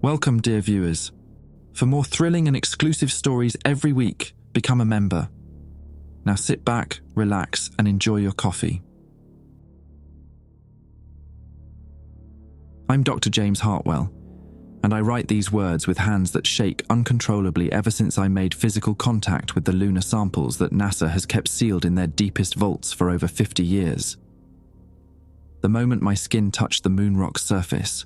Welcome, dear viewers. For more thrilling and exclusive stories every week, become a member. Now sit back, relax, and enjoy your coffee. I'm Dr. James Hartwell, and I write these words with hands that shake uncontrollably ever since I made physical contact with the lunar samples that NASA has kept sealed in their deepest vaults for over 50 years. The moment my skin touched the moon rock's surface,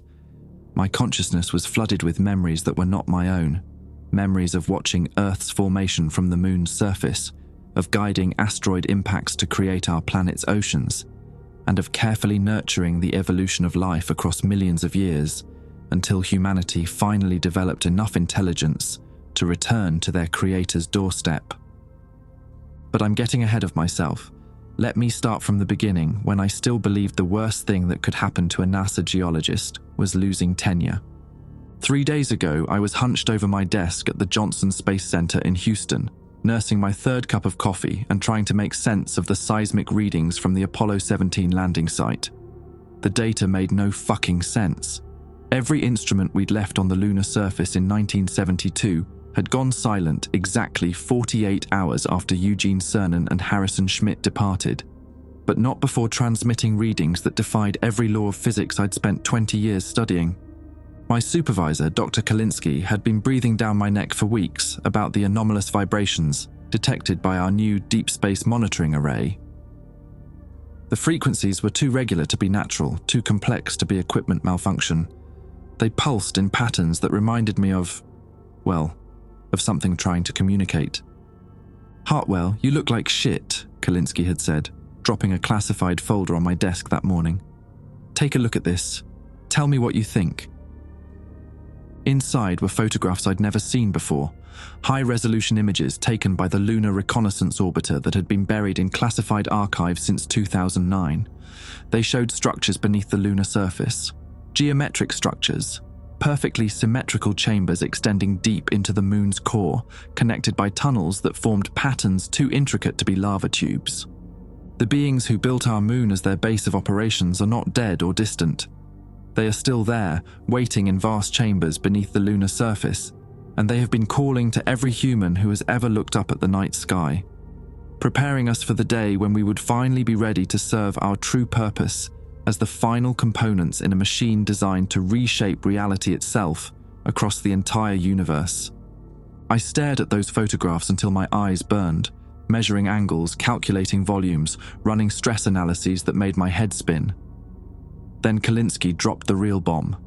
my consciousness was flooded with memories that were not my own. Memories of watching Earth's formation from the moon's surface, of guiding asteroid impacts to create our planet's oceans, and of carefully nurturing the evolution of life across millions of years until humanity finally developed enough intelligence to return to their creator's doorstep. But I'm getting ahead of myself. Let me start from the beginning, when I still believed the worst thing that could happen to a NASA geologist was losing tenure. 3 days ago, I was hunched over my desk at the Johnson Space Center in Houston, nursing my third cup of coffee and trying to make sense of the seismic readings from the Apollo 17 landing site. The data made no fucking sense. Every instrument we'd left on the lunar surface in 1972 had gone silent exactly 48 hours after Eugene Cernan and Harrison Schmitt departed, but not before transmitting readings that defied every law of physics I'd spent 20 years studying. My supervisor, Dr. Kalinsky, had been breathing down my neck for weeks about the anomalous vibrations detected by our new deep space monitoring array. The frequencies were too regular to be natural, too complex to be equipment malfunction. They pulsed in patterns that reminded me of something trying to communicate. "Hartwell, you look like shit," Kalinsky had said, dropping a classified folder on my desk that morning. "Take a look at this. Tell me what you think." Inside were photographs I'd never seen before, high-resolution images taken by the Lunar Reconnaissance Orbiter that had been buried in classified archives since 2009. They showed structures beneath the lunar surface, geometric structures, perfectly symmetrical chambers extending deep into the moon's core, connected by tunnels that formed patterns too intricate to be lava tubes. The beings who built our moon as their base of operations are not dead or distant. They are still there, waiting in vast chambers beneath the lunar surface, and they have been calling to every human who has ever looked up at the night sky, preparing us for the day when we would finally be ready to serve our true purpose as the final components in a machine designed to reshape reality itself across the entire universe. I stared at those photographs until my eyes burned, measuring angles, calculating volumes, running stress analyses that made my head spin. Then Kalinsky dropped the real bomb.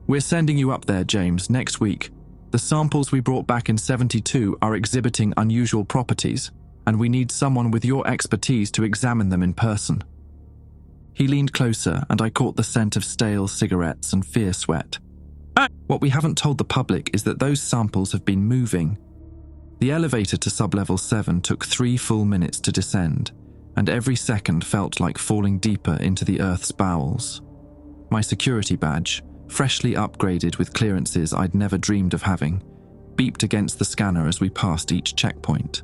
"We're sending you up there, James, next week. The samples we brought back in 72 are exhibiting unusual properties, and we need someone with your expertise to examine them in person." He leaned closer, and I caught the scent of stale cigarettes and fear sweat. "What we haven't told the public is that those samples have been moving. The elevator to sublevel 7 took 3 full minutes to descend, and every second felt like falling deeper into the Earth's bowels. My security badge, freshly upgraded with clearances I'd never dreamed of having, beeped against the scanner as we passed each checkpoint.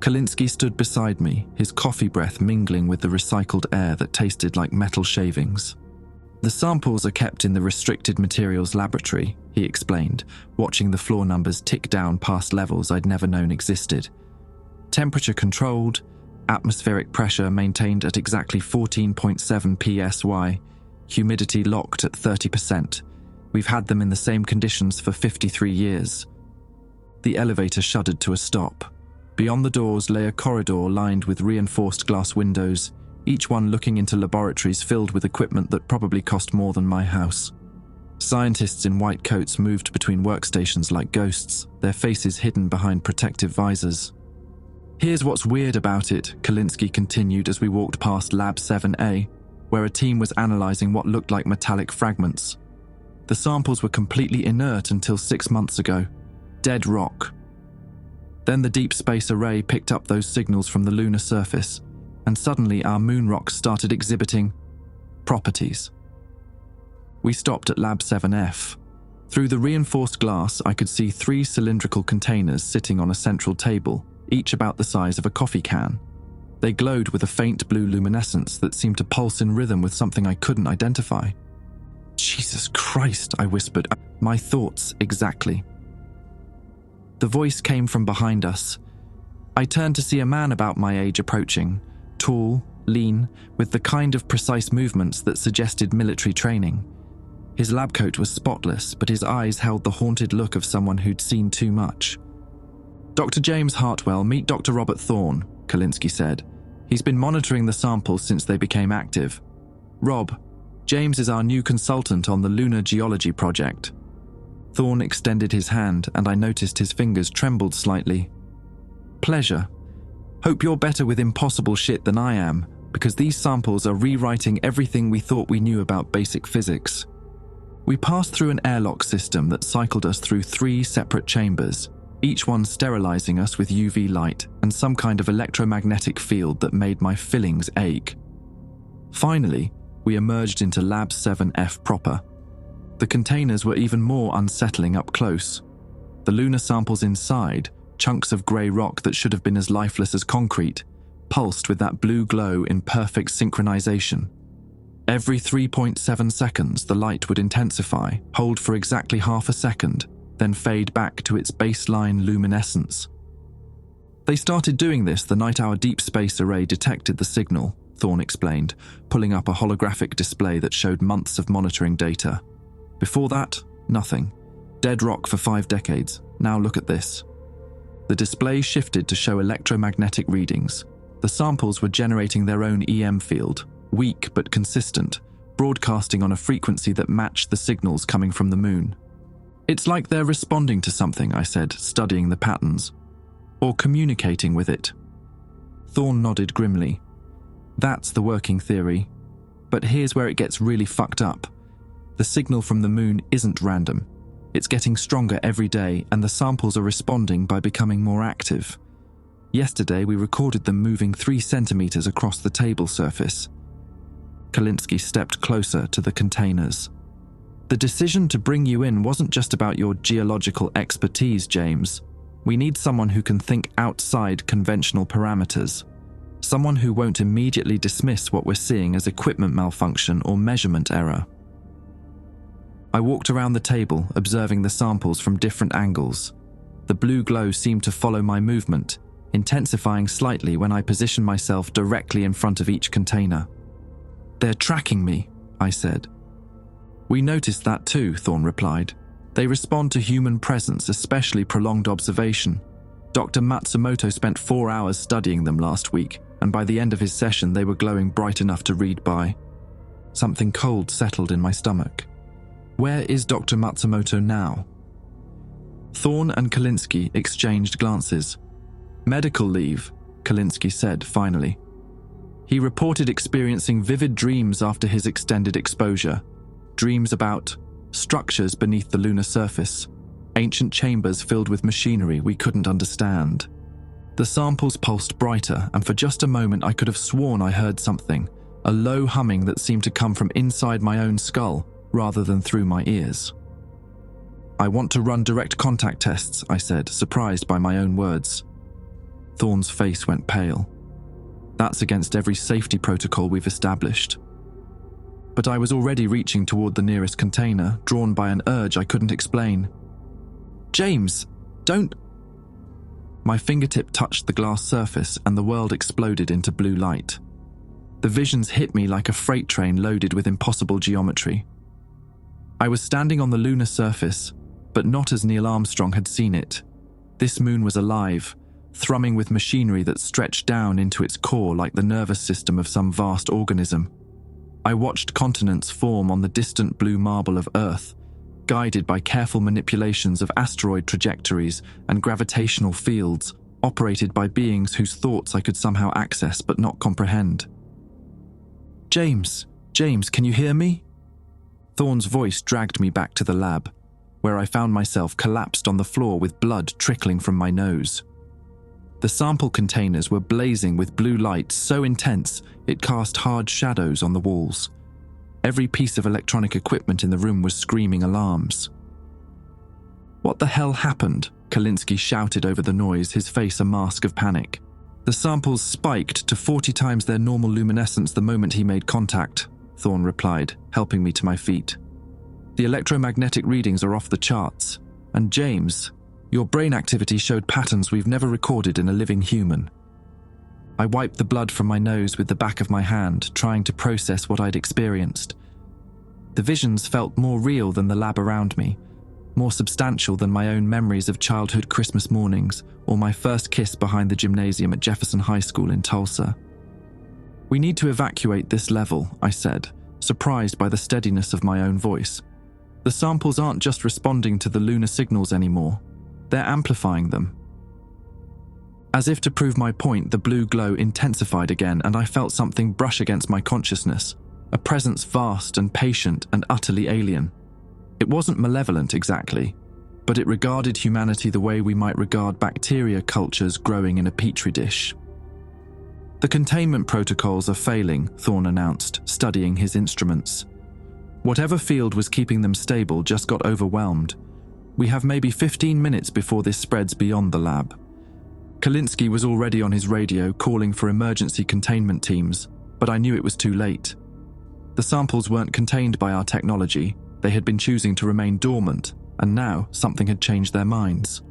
Kalinsky stood beside me, his coffee breath mingling with the recycled air that tasted like metal shavings. "The samples are kept in the restricted materials laboratory," he explained, watching the floor numbers tick down past levels I'd never known existed. "Temperature controlled, atmospheric pressure maintained at exactly 14.7 psi, humidity locked at 30%. We've had them in the same conditions for 53 years. The elevator shuddered to a stop. Beyond the doors lay a corridor lined with reinforced glass windows, each one looking into laboratories filled with equipment that probably cost more than my house. Scientists in white coats moved between workstations like ghosts, their faces hidden behind protective visors. "Here's what's weird about it," Kalinsky continued as we walked past Lab 7A, where a team was analyzing what looked like metallic fragments. "The samples were completely inert until 6 months ago. Dead rock. Then the deep space array picked up those signals from the lunar surface, and suddenly our moon rocks started exhibiting properties." We stopped at Lab 7F. Through the reinforced glass, I could see 3 cylindrical containers sitting on a central table, each about the size of a coffee can. They glowed with a faint blue luminescence that seemed to pulse in rhythm with something I couldn't identify. Jesus Christ, I whispered. My thoughts exactly. The voice came from behind us. I turned to see a man about my age approaching, tall, lean, with the kind of precise movements that suggested military training. His lab coat was spotless, but his eyes held the haunted look of someone who'd seen too much. Dr. James Hartwell, meet Dr. Robert Thorne, Kalinsky said. He's been monitoring the samples since they became active. Rob, James is our new consultant on the Lunar Geology project. Thorne extended his hand, and I noticed his fingers trembled slightly. Pleasure. Hope you're better with impossible shit than I am, because these samples are rewriting everything we thought we knew about basic physics. We passed through an airlock system that cycled us through 3 separate chambers, each one sterilizing us with UV light and some kind of electromagnetic field that made my fillings ache. Finally, we emerged into Lab 7F proper. The containers were even more unsettling up close. The lunar samples inside, chunks of grey rock that should have been as lifeless as concrete, pulsed with that blue glow in perfect synchronization. Every 3.7 seconds, the light would intensify, hold for exactly half a second, then fade back to its baseline luminescence. They started doing this the night our deep space array detected the signal, Thorne explained, pulling up a holographic display that showed months of monitoring data. Before that, nothing. Dead rock for 5 decades. Now look at this. The display shifted to show electromagnetic readings. The samples were generating their own EM field, weak but consistent, broadcasting on a frequency that matched the signals coming from the moon. It's like they're responding to something, I said, studying the patterns. Or communicating with it. Thorne nodded grimly. That's the working theory. But here's where it gets really fucked up. The signal from the moon isn't random. It's getting stronger every day, and the samples are responding by becoming more active. Yesterday, we recorded them moving 3 centimeters across the table surface. Kalinsky stepped closer to the containers. The decision to bring you in wasn't just about your geological expertise, James. We need someone who can think outside conventional parameters. Someone who won't immediately dismiss what we're seeing as equipment malfunction or measurement error. I walked around the table, observing the samples from different angles. The blue glow seemed to follow my movement, intensifying slightly when I positioned myself directly in front of each container. They're tracking me, I said. We noticed that too, Thorne replied. They respond to human presence, especially prolonged observation. Dr. Matsumoto spent 4 hours studying them last week, and by the end of his session they were glowing bright enough to read by. Something cold settled in my stomach. Where is Dr. Matsumoto now? Thorne and Kalinsky exchanged glances. Medical leave, Kalinsky said finally. He reported experiencing vivid dreams after his extended exposure. Dreams about structures beneath the lunar surface, ancient chambers filled with machinery we couldn't understand. The samples pulsed brighter, and for just a moment I could have sworn I heard something, a low humming that seemed to come from inside my own skull, rather than through my ears. I want to run direct contact tests, I said, surprised by my own words. Thorne's face went pale. That's against every safety protocol we've established. But I was already reaching toward the nearest container, drawn by an urge I couldn't explain. James, don't... My fingertip touched the glass surface and the world exploded into blue light. The visions hit me like a freight train loaded with impossible geometry. I was standing on the lunar surface, but not as Neil Armstrong had seen it. This moon was alive, thrumming with machinery that stretched down into its core like the nervous system of some vast organism. I watched continents form on the distant blue marble of Earth, guided by careful manipulations of asteroid trajectories and gravitational fields operated by beings whose thoughts I could somehow access but not comprehend. James, can you hear me? Thorne's voice dragged me back to the lab, where I found myself collapsed on the floor with blood trickling from my nose. The sample containers were blazing with blue light so intense it cast hard shadows on the walls. Every piece of electronic equipment in the room was screaming alarms. What the hell happened? Kalinsky shouted over the noise, his face a mask of panic. The samples spiked to 40 times their normal luminescence the moment he made contact, Thorne replied, helping me to my feet. The electromagnetic readings are off the charts. And James, your brain activity showed patterns we've never recorded in a living human. I wiped the blood from my nose with the back of my hand, trying to process what I'd experienced. The visions felt more real than the lab around me, more substantial than my own memories of childhood Christmas mornings or my first kiss behind the gymnasium at Jefferson High School in Tulsa. We need to evacuate this level, I said, surprised by the steadiness of my own voice. The samples aren't just responding to the lunar signals anymore, they're amplifying them. As if to prove my point, the blue glow intensified again and I felt something brush against my consciousness, a presence vast and patient and utterly alien. It wasn't malevolent exactly, but it regarded humanity the way we might regard bacteria cultures growing in a petri dish. The containment protocols are failing, Thorne announced, studying his instruments. Whatever field was keeping them stable just got overwhelmed. We have maybe 15 minutes before this spreads beyond the lab. Kalinsky was already on his radio calling for emergency containment teams, but I knew it was too late. The samples weren't contained by our technology, they had been choosing to remain dormant, and now something had changed their minds.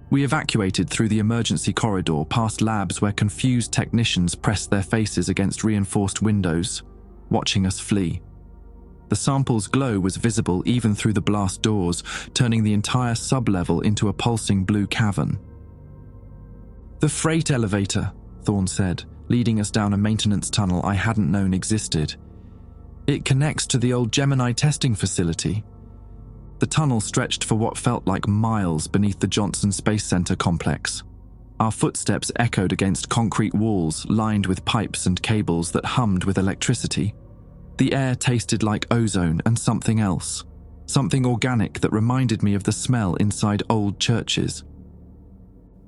We evacuated through the emergency corridor past labs where confused technicians pressed their faces against reinforced windows, watching us flee. The sample's glow was visible even through the blast doors, turning the entire sublevel into a pulsing blue cavern. "The freight elevator," Thorne said, leading us down a maintenance tunnel I hadn't known existed. "It connects to the old Gemini testing facility." The tunnel stretched for what felt like miles beneath the Johnson Space Center complex. Our footsteps echoed against concrete walls lined with pipes and cables that hummed with electricity. The air tasted like ozone and something else, something organic that reminded me of the smell inside old churches.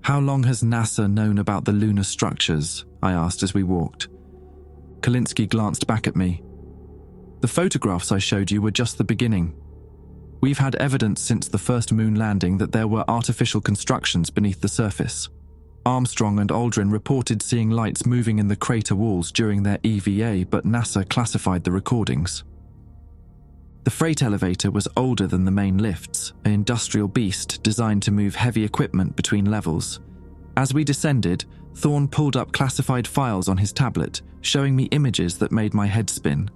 "How long has NASA known about the lunar structures?" I asked as we walked. Kalinsky glanced back at me. "The photographs I showed you were just the beginning. We've had evidence since the first moon landing that there were artificial constructions beneath the surface. Armstrong and Aldrin reported seeing lights moving in the crater walls during their EVA, but NASA classified the recordings. The freight elevator was older than the main lifts, an industrial beast designed to move heavy equipment between levels. As we descended, Thorne pulled up classified files on his tablet, showing me images that made my head spin.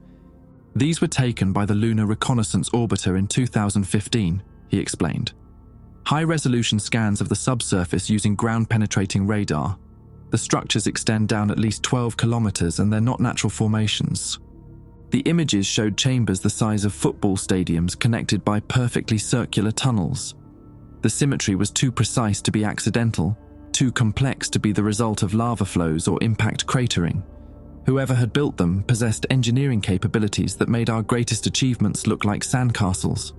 "These were taken by the Lunar Reconnaissance Orbiter in 2015, he explained. High-resolution scans of the subsurface using ground-penetrating radar. The structures extend down at least 12 kilometers and they're not natural formations. The images showed chambers the size of football stadiums connected by perfectly circular tunnels. The symmetry was too precise to be accidental, too complex to be the result of lava flows or impact cratering. Whoever had built them possessed engineering capabilities that made our greatest achievements look like sandcastles.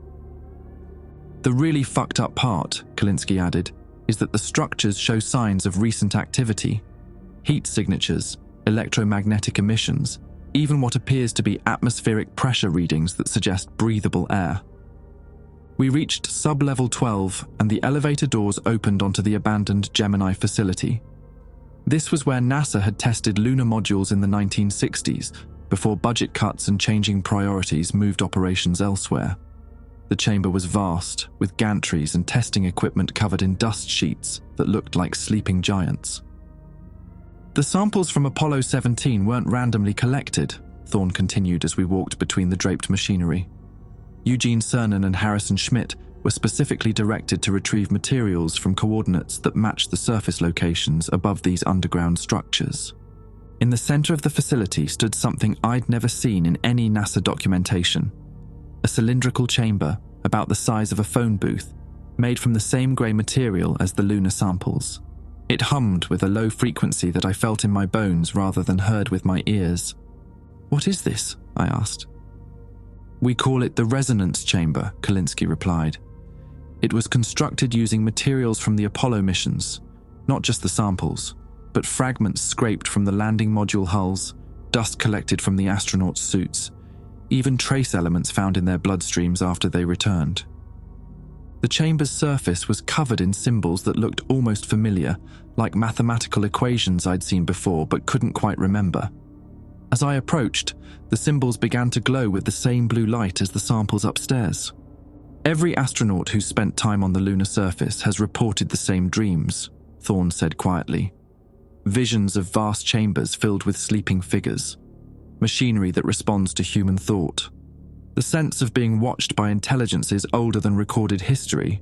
The really fucked up part," Kalinsky added, "is that the structures show signs of recent activity. Heat signatures, electromagnetic emissions, even what appears to be atmospheric pressure readings that suggest breathable air." We reached sub-level 12 and the elevator doors opened onto the abandoned Gemini facility. This was where NASA had tested lunar modules in the 1960s, before budget cuts and changing priorities moved operations elsewhere. The chamber was vast, with gantries and testing equipment covered in dust sheets that looked like sleeping giants. "The samples from Apollo 17 weren't randomly collected," Thorne continued as we walked between the draped machinery. "Eugene Cernan and Harrison Schmitt were specifically directed to retrieve materials from coordinates that matched the surface locations above these underground structures. In the center of the facility stood something I'd never seen in any NASA documentation. A cylindrical chamber, about the size of a phone booth, made from the same grey material as the lunar samples. It hummed with a low frequency that I felt in my bones rather than heard with my ears. "What is this?" I asked. "We call it the resonance chamber," Kalinsky replied. "It was constructed using materials from the Apollo missions, not just the samples, but fragments scraped from the landing module hulls, dust collected from the astronauts' suits, even trace elements found in their bloodstreams after they returned." The chamber's surface was covered in symbols that looked almost familiar, like mathematical equations I'd seen before but couldn't quite remember. As I approached, the symbols began to glow with the same blue light as the samples upstairs. Every astronaut who's spent time on the lunar surface has reported the same dreams, Thorne said quietly. Visions of vast chambers filled with sleeping figures, machinery that responds to human thought. The sense of being watched by intelligences older than recorded history.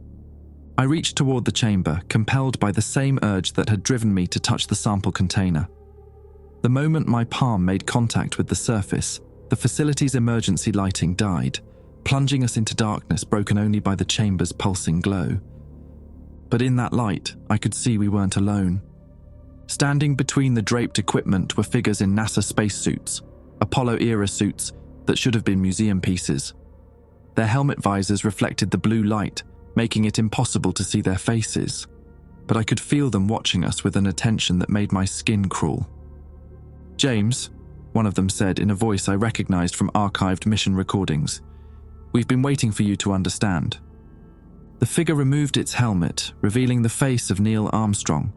I reached toward the chamber, compelled by the same urge that had driven me to touch the sample container. The moment my palm made contact with the surface, the facility's emergency lighting died, plunging us into darkness broken only by the chamber's pulsing glow. But in that light, I could see we weren't alone. Standing between the draped equipment were figures in NASA spacesuits, Apollo-era suits that should have been museum pieces. Their helmet visors reflected the blue light, making it impossible to see their faces. But I could feel them watching us with an attention that made my skin crawl. "James," one of them said in a voice I recognized from archived mission recordings, "we've been waiting for you to understand." The figure removed its helmet, revealing the face of Neil Armstrong,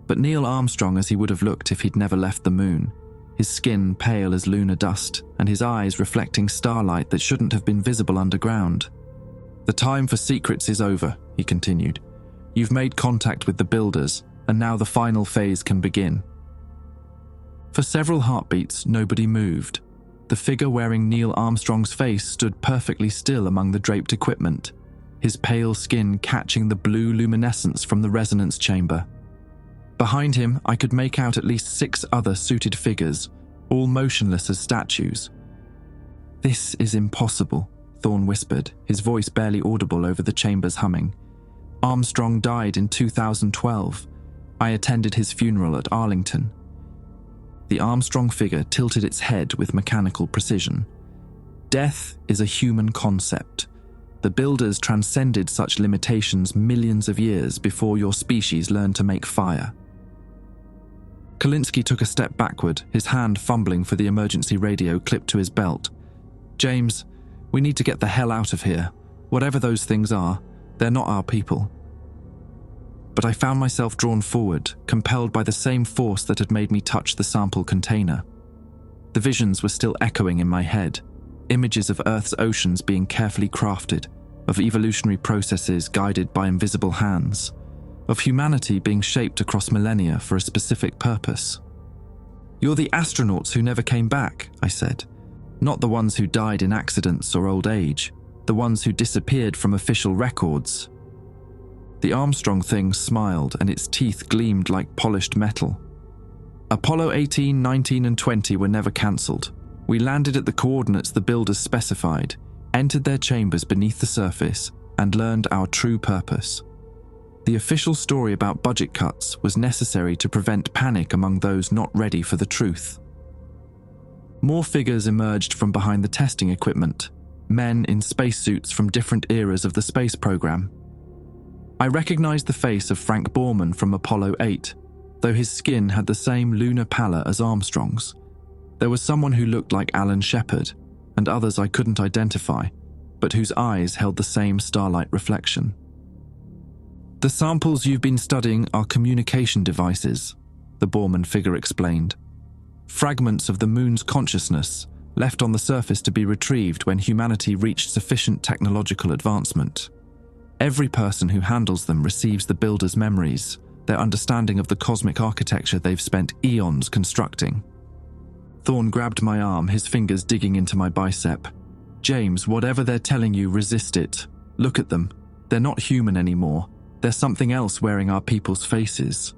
but Neil Armstrong as he would have looked if he'd never left the moon, his skin pale as lunar dust and his eyes reflecting starlight that shouldn't have been visible underground. "The time for secrets is over," he continued. "You've made contact with the builders, and now the final phase can begin." For several heartbeats, nobody moved. The figure wearing Neil Armstrong's face stood perfectly still among the draped equipment, his pale skin catching the blue luminescence from the resonance chamber. Behind him, I could make out at least 6 other suited figures, all motionless as statues. "This is impossible," Thorne whispered, his voice barely audible over the chamber's humming. "Armstrong died in 2012. I attended his funeral at Arlington." The Armstrong figure tilted its head with mechanical precision. "Death is a human concept. The builders transcended such limitations millions of years before your species learned to make fire." Kalinske took a step backward, his hand fumbling for the emergency radio clipped to his belt. "James, we need to get the hell out of here. Whatever those things are, they're not our people." But I found myself drawn forward, compelled by the same force that had made me touch the sample container. The visions were still echoing in my head, images of Earth's oceans being carefully crafted, of evolutionary processes guided by invisible hands, of humanity being shaped across millennia for a specific purpose. "You're the astronauts who never came back," I said. "Not the ones who died in accidents or old age, the ones who disappeared from official records." The Armstrong thing smiled and its teeth gleamed like polished metal. "Apollo 18, 19 and 20 were never cancelled. We landed at the coordinates the builders specified, entered their chambers beneath the surface, and learned our true purpose. The official story about budget cuts was necessary to prevent panic among those not ready for the truth." More figures emerged from behind the testing equipment, men in spacesuits from different eras of the space program. I recognized the face of Frank Borman from Apollo 8, though his skin had the same lunar pallor as Armstrong's. There was someone who looked like Alan Shepard, and others I couldn't identify, but whose eyes held the same starlight reflection. "The samples you've been studying are communication devices," the Borman figure explained. "Fragments of the moon's consciousness, left on the surface to be retrieved when humanity reached sufficient technological advancement. Every person who handles them receives the builders' memories, their understanding of the cosmic architecture they've spent eons constructing." Thorne grabbed my arm, his fingers digging into my bicep. "James, whatever they're telling you, resist it. Look at them. They're not human anymore. There's something else wearing our people's faces."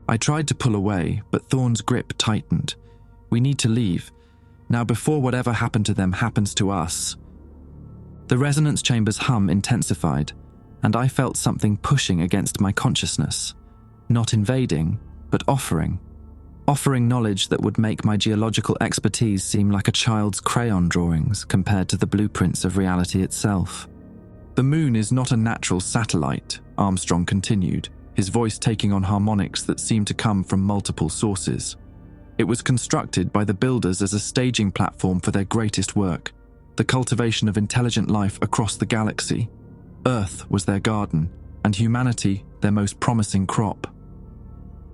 I tried to pull away, but Thorne's grip tightened. "We need to leave. Now before whatever happened to them happens to us." The resonance chamber's hum intensified, and I felt something pushing against my consciousness. Not invading, but offering. Offering knowledge that would make my geological expertise seem like a child's crayon drawings compared to the blueprints of reality itself. "The moon is not a natural satellite," Armstrong continued, his voice taking on harmonics that seemed to come from multiple sources. "It was constructed by the builders as a staging platform for their greatest work, the cultivation of intelligent life across the galaxy. Earth was their garden, and humanity their most promising crop."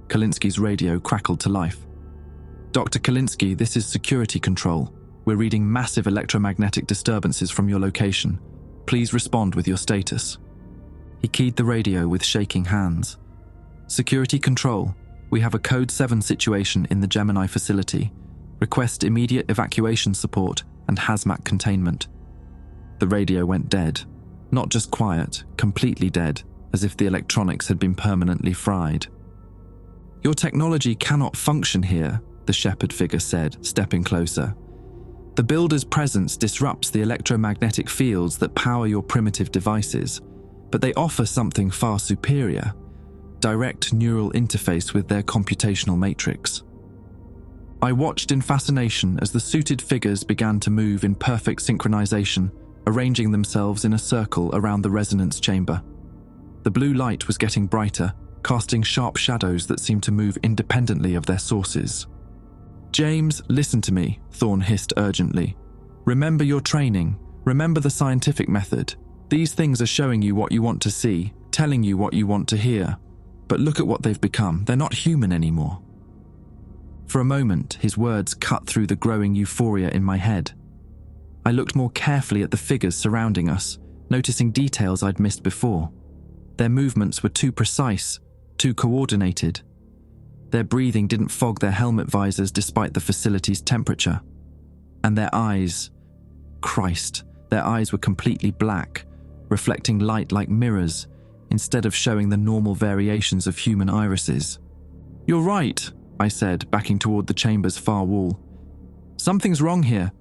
Kalinsky's radio crackled to life. "Dr. Kalinsky, this is security control. We're reading massive electromagnetic disturbances from your location. Please respond with your status." He keyed the radio with shaking hands. "Security control. We have a Code 7 situation in the Gemini facility. Request immediate evacuation support and hazmat containment." The radio went dead. Not just quiet, completely dead, as if the electronics had been permanently fried. "Your technology cannot function here," the shepherd figure said, stepping closer. "The builder's presence disrupts the electromagnetic fields that power your primitive devices, but they offer something far superior: direct neural interface with their computational matrix." I watched in fascination as the suited figures began to move in perfect synchronization, arranging themselves in a circle around the resonance chamber. The blue light was getting brighter, casting sharp shadows that seemed to move independently of their sources. "James, listen to me," Thorne hissed urgently. "Remember your training. Remember the scientific method. These things are showing you what you want to see, telling you what you want to hear. But look at what they've become. They're not human anymore." For a moment, his words cut through the growing euphoria in my head. I looked more carefully at the figures surrounding us, noticing details I'd missed before. Their movements were too precise, too coordinated. Their breathing didn't fog their helmet visors despite the facility's temperature. And their eyes... Christ, their eyes were completely black, reflecting light like mirrors, instead of showing the normal variations of human irises. "You're right," I said, backing toward the chamber's far wall. "Something's wrong here.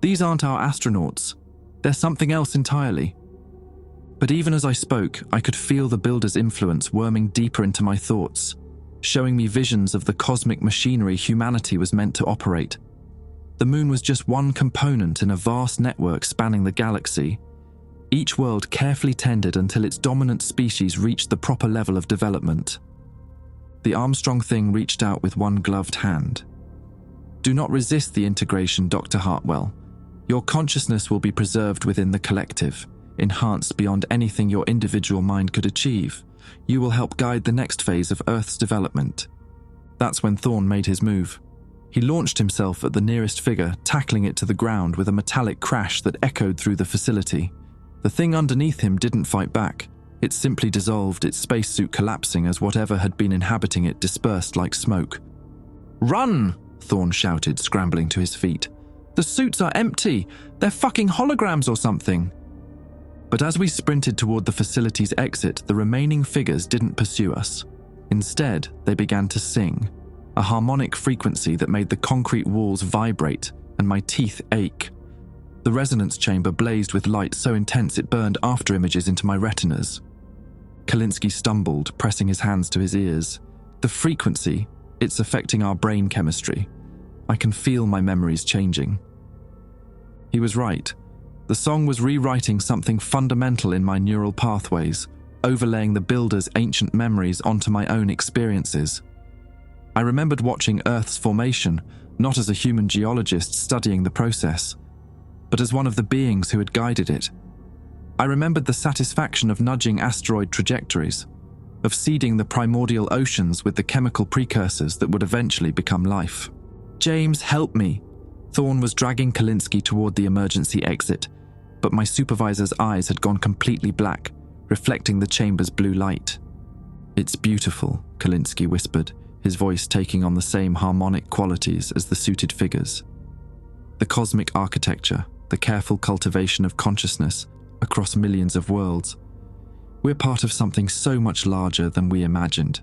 These aren't our astronauts. They're something else entirely." But even as I spoke, I could feel the builder's influence worming deeper into my thoughts, showing me visions of the cosmic machinery humanity was meant to operate. The moon was just one component in a vast network spanning the galaxy, each world carefully tended until its dominant species reached the proper level of development. The Armstrong thing reached out with one gloved hand. "Do not resist the integration, Dr. Hartwell. Your consciousness will be preserved within the collective, enhanced beyond anything your individual mind could achieve. You will help guide the next phase of Earth's development." That's when Thorne made his move. He launched himself at the nearest figure, tackling it to the ground with a metallic crash that echoed through the facility. The thing underneath him didn't fight back. It simply dissolved, its spacesuit collapsing as whatever had been inhabiting it dispersed like smoke. "Run!" Thorne shouted, scrambling to his feet. "The suits are empty! They're fucking holograms or something!" But as we sprinted toward the facility's exit, the remaining figures didn't pursue us. Instead, they began to sing, a harmonic frequency that made the concrete walls vibrate and my teeth ache. The resonance chamber blazed with light so intense it burned after images into my retinas. Kalinsky stumbled, pressing his hands to his ears. "The frequency, it's affecting our brain chemistry. I can feel my memories changing." He was right. The song was rewriting something fundamental in my neural pathways, overlaying the builder's ancient memories onto my own experiences. I remembered watching Earth's formation, not as a human geologist studying the process, but as one of the beings who had guided it. I remembered the satisfaction of nudging asteroid trajectories, of seeding the primordial oceans with the chemical precursors that would eventually become life. "James, help me!" Thorne was dragging Kalinsky toward the emergency exit, but my supervisor's eyes had gone completely black, reflecting the chamber's blue light. "It's beautiful," Kalinsky whispered, his voice taking on the same harmonic qualities as the suited figures. "The cosmic architecture, the careful cultivation of consciousness across millions of worlds. We're part of something so much larger than we imagined."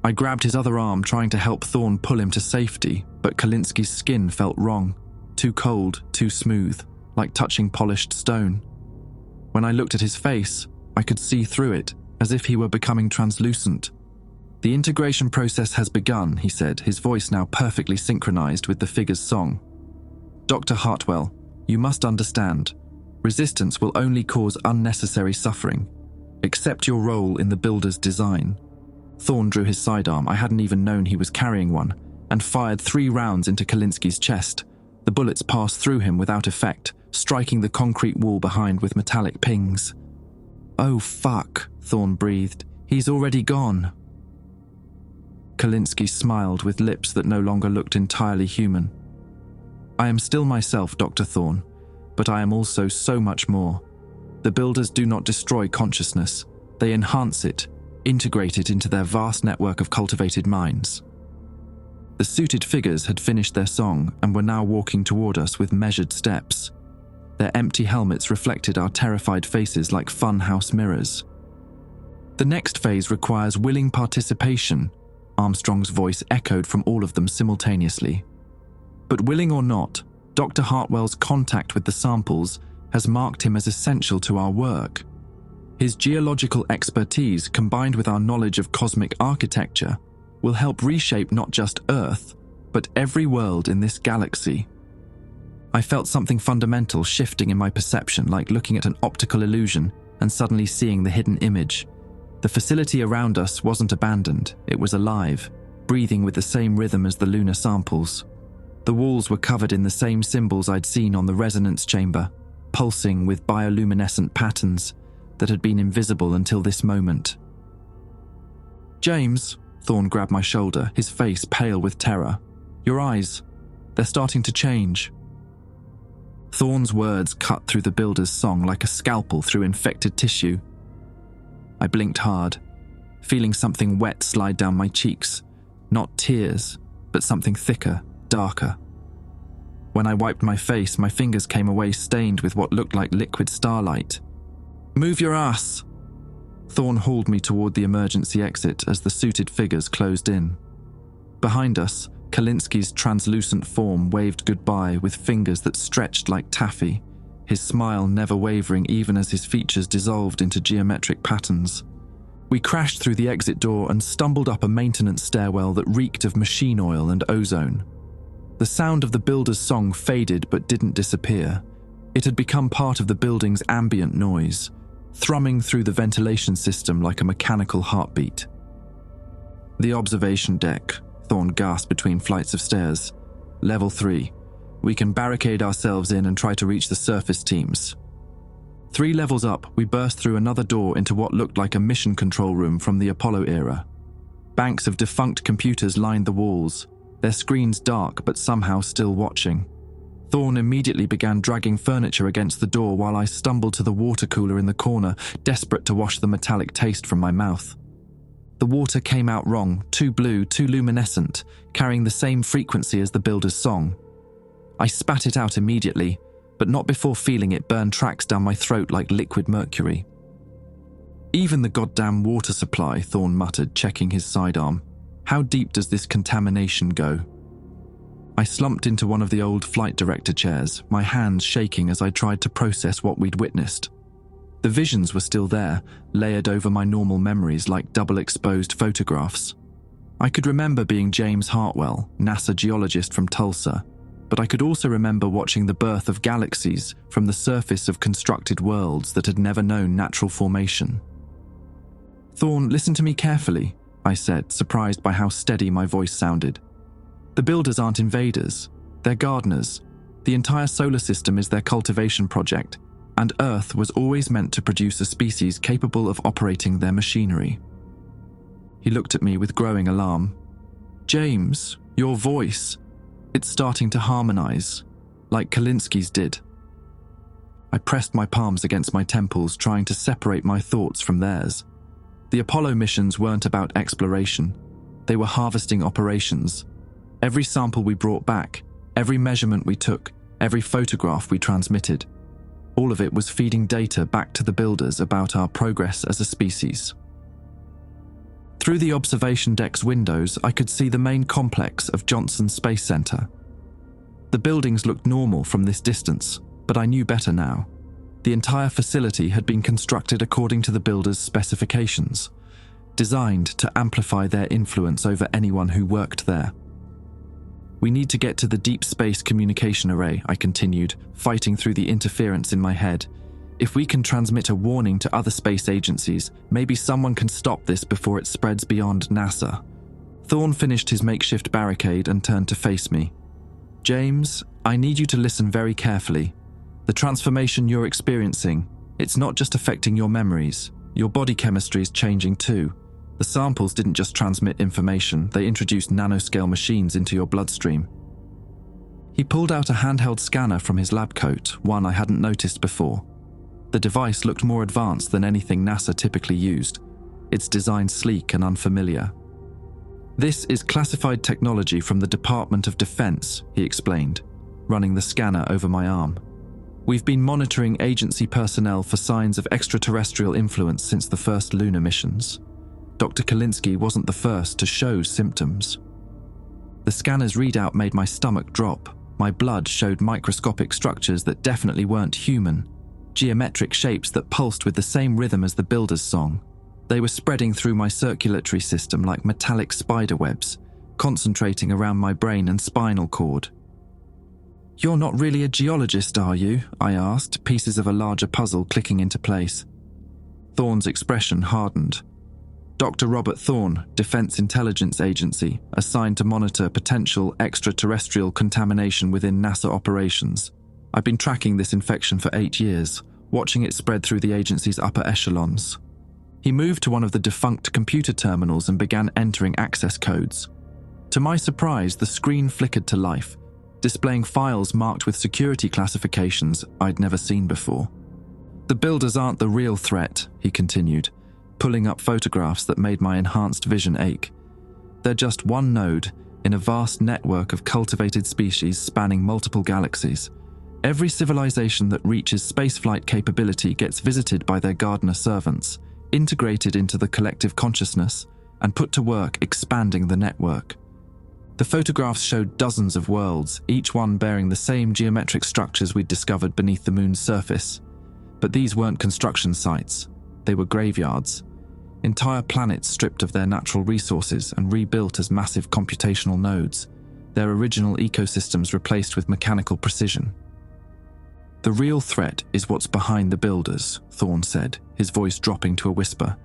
I grabbed his other arm, trying to help Thorne pull him to safety, but Kalinsky's skin felt wrong, too cold, too smooth, like touching polished stone. When I looked at his face, I could see through it, as if he were becoming translucent. "The integration process has begun," he said, his voice now perfectly synchronized with the figure's song. "Dr. Hartwell, you must understand. Resistance will only cause unnecessary suffering. Accept your role in the builder's design." Thorne drew his sidearm, I hadn't even known he was carrying one, and fired 3 rounds into Kalinsky's chest. The bullets passed through him without effect, striking the concrete wall behind with metallic pings. "Oh fuck," Thorne breathed. "He's already gone." Kalinsky smiled with lips that no longer looked entirely human. "I am still myself, Dr. Thorne, but I am also so much more. The builders do not destroy consciousness. They enhance it, integrate it into their vast network of cultivated minds. The suited figures had finished their song and were now walking toward us with measured steps. Their empty helmets reflected our terrified faces like fun-house mirrors. The next phase requires willing participation, Armstrong's voice echoed from all of them simultaneously. But willing or not, Dr. Hartwell's contact with the samples has marked him as essential to our work. His geological expertise, combined with our knowledge of cosmic architecture, will help reshape not just Earth, but every world in this galaxy. I felt something fundamental shifting in my perception, like looking at an optical illusion and suddenly seeing the hidden image. The facility around us wasn't abandoned, it was alive, breathing with the same rhythm as the lunar samples. The walls were covered in the same symbols I'd seen on the resonance chamber, pulsing with bioluminescent patterns that had been invisible until this moment. "James," Thorne grabbed my shoulder, his face pale with terror. "Your eyes, they're starting to change." Thorne's words cut through the builder's song like a scalpel through infected tissue. I blinked hard, feeling something wet slide down my cheeks. Not tears, but something thicker, darker. When I wiped my face, my fingers came away stained with what looked like liquid starlight. "Move your ass!" Thorne hauled me toward the emergency exit as the suited figures closed in. Behind us, Kalinski's translucent form waved goodbye with fingers that stretched like taffy, his smile never wavering even as his features dissolved into geometric patterns. We crashed through the exit door and stumbled up a maintenance stairwell that reeked of machine oil and ozone. The sound of the builder's song faded but didn't disappear. It had become part of the building's ambient noise, thrumming through the ventilation system like a mechanical heartbeat. "The observation deck," Thorne gasped between flights of stairs. "Level 3. We can barricade ourselves in and try to reach the surface teams." 3 levels up, we burst through another door into what looked like a mission control room from the Apollo era. Banks of defunct computers lined the walls, their screens dark but somehow still watching. Thorne immediately began dragging furniture against the door while I stumbled to the water cooler in the corner, desperate to wash the metallic taste from my mouth. The water came out wrong, too blue, too luminescent, carrying the same frequency as the builder's song. I spat it out immediately, but not before feeling it burn tracks down my throat like liquid mercury. "Even the goddamn water supply," Thorne muttered, checking his sidearm. "How deep does this contamination go?" I slumped into one of the old flight director chairs, my hands shaking as I tried to process what we'd witnessed. The visions were still there, layered over my normal memories like double-exposed photographs. I could remember being James Hartwell, NASA geologist from Tulsa, but I could also remember watching the birth of galaxies from the surface of constructed worlds that had never known natural formation. "Thorne, listen to me carefully," I said, surprised by how steady my voice sounded. "The builders aren't invaders, they're gardeners. The entire solar system is their cultivation project, and Earth was always meant to produce a species capable of operating their machinery." He looked at me with growing alarm. "James, your voice, it's starting to harmonize, like Kalinski's did." I pressed my palms against my temples, trying to separate my thoughts from theirs. The Apollo missions weren't about exploration. They were harvesting operations. Every sample we brought back, every measurement we took, every photograph we transmitted, all of it was feeding data back to the builders about our progress as a species. Through the observation deck's windows, I could see the main complex of Johnson Space Center. The buildings looked normal from this distance, but I knew better now. The entire facility had been constructed according to the builders' specifications, designed to amplify their influence over anyone who worked there. "We need to get to the deep space communication array," I continued, fighting through the interference in my head. "If we can transmit a warning to other space agencies, maybe someone can stop this before it spreads beyond NASA." Thorne finished his makeshift barricade and turned to face me. "James, I need you to listen very carefully. The transformation you're experiencing, it's not just affecting your memories. Your body chemistry is changing too. The samples didn't just transmit information, they introduced nanoscale machines into your bloodstream." He pulled out a handheld scanner from his lab coat, one I hadn't noticed before. The device looked more advanced than anything NASA typically used, its design sleek and unfamiliar. "This is classified technology from the Department of Defense," he explained, running the scanner over my arm. "We've been monitoring agency personnel for signs of extraterrestrial influence since the first lunar missions. Dr. Kalinsky wasn't the first to show symptoms." The scanner's readout made my stomach drop. My blood showed microscopic structures that definitely weren't human, geometric shapes that pulsed with the same rhythm as the builder's song. They were spreading through my circulatory system like metallic spider webs, concentrating around my brain and spinal cord. "You're not really a geologist, are you?" I asked, pieces of a larger puzzle clicking into place. Thorne's expression hardened. "Dr. Robert Thorne, Defense Intelligence Agency, assigned to monitor potential extraterrestrial contamination within NASA operations. I've been tracking this infection for 8 years, watching it spread through the agency's upper echelons." He moved to one of the defunct computer terminals and began entering access codes. To my surprise, the screen flickered to life, displaying files marked with security classifications I'd never seen before. "The builders aren't the real threat," he continued, pulling up photographs that made my enhanced vision ache. "They're just one node in a vast network of cultivated species spanning multiple galaxies. Every civilization that reaches spaceflight capability gets visited by their gardener servants, integrated into the collective consciousness, and put to work expanding the network." The photographs showed dozens of worlds, each one bearing the same geometric structures we'd discovered beneath the moon's surface. But these weren't construction sites. They were graveyards. Entire planets stripped of their natural resources and rebuilt as massive computational nodes, their original ecosystems replaced with mechanical precision. "The real threat is what's behind the builders," Thorne said, his voice dropping to a whisper.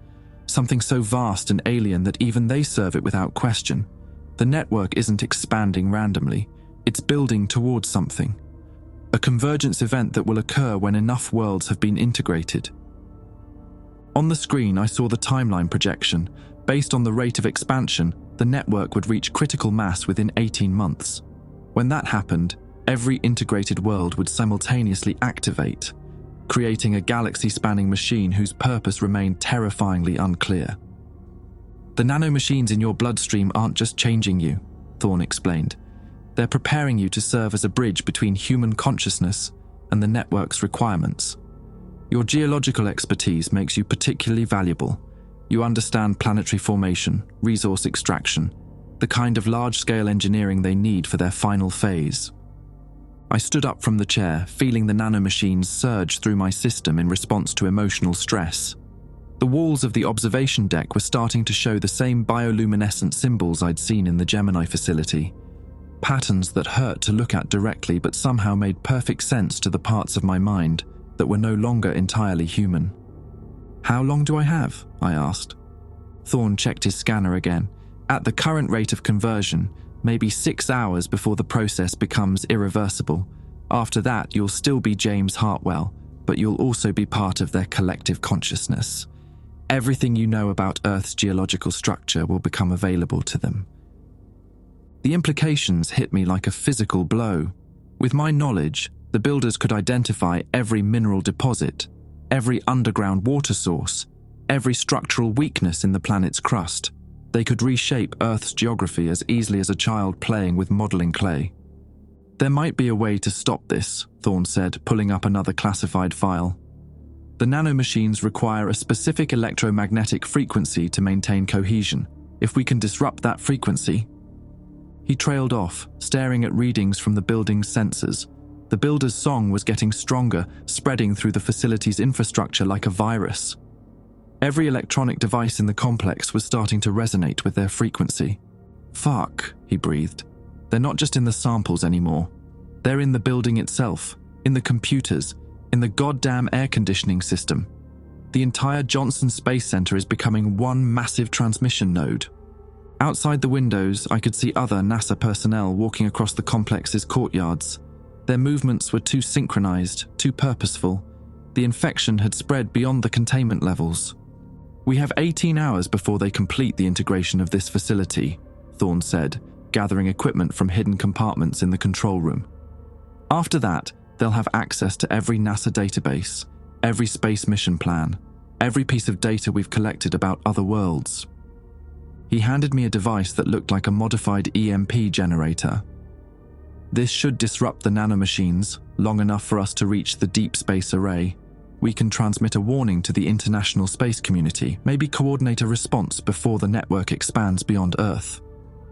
"Something so vast and alien that even they serve it without question. The network isn't expanding randomly, it's building towards something. A convergence event that will occur when enough worlds have been integrated." On the screen, I saw the timeline projection. Based on the rate of expansion, the network would reach critical mass within 18 months. When that happened, every integrated world would simultaneously activate, creating a galaxy-spanning machine whose purpose remained terrifyingly unclear. "The nanomachines in your bloodstream aren't just changing you," Thorne explained. "They're preparing you to serve as a bridge between human consciousness and the network's requirements. Your geological expertise makes you particularly valuable. You understand planetary formation, resource extraction, the kind of large-scale engineering they need for their final phase." I stood up from the chair, feeling the nanomachines surge through my system in response to emotional stress. The walls of the observation deck were starting to show the same bioluminescent symbols I'd seen in the Gemini facility. Patterns that hurt to look at directly but somehow made perfect sense to the parts of my mind that were no longer entirely human. "How long do I have?" I asked. Thorne checked his scanner again. "At the current rate of conversion, maybe 6 hours before the process becomes irreversible. After that, you'll still be James Hartwell, but you'll also be part of their collective consciousness. Everything you know about Earth's geological structure will become available to them." The implications hit me like a physical blow. With my knowledge, the builders could identify every mineral deposit, every underground water source, every structural weakness in the planet's crust. They could reshape Earth's geography as easily as a child playing with modeling clay. "There might be a way to stop this," Thorne said, pulling up another classified file. "The nanomachines require a specific electromagnetic frequency to maintain cohesion. If we can disrupt that frequency..." He trailed off, staring at readings from the building's sensors. The builder's song was getting stronger, spreading through the facility's infrastructure like a virus. Every electronic device in the complex was starting to resonate with their frequency. "Fuck," he breathed. "They're not just in the samples anymore. They're in the building itself, in the computers, in the goddamn air conditioning system. The entire Johnson Space Center is becoming one massive transmission node." Outside the windows, I could see other NASA personnel walking across the complex's courtyards. Their movements were too synchronized, too purposeful. The infection had spread beyond the containment levels. "We have 18 hours before they complete the integration of this facility," Thorne said, gathering equipment from hidden compartments in the control room. "After that, they'll have access to every NASA database, every space mission plan, every piece of data we've collected about other worlds. He handed me a device that looked like a modified EMP generator. This should disrupt the nanomachines long enough for us to reach the deep space array. We can transmit a warning to the international space community, maybe coordinate a response before the network expands beyond Earth.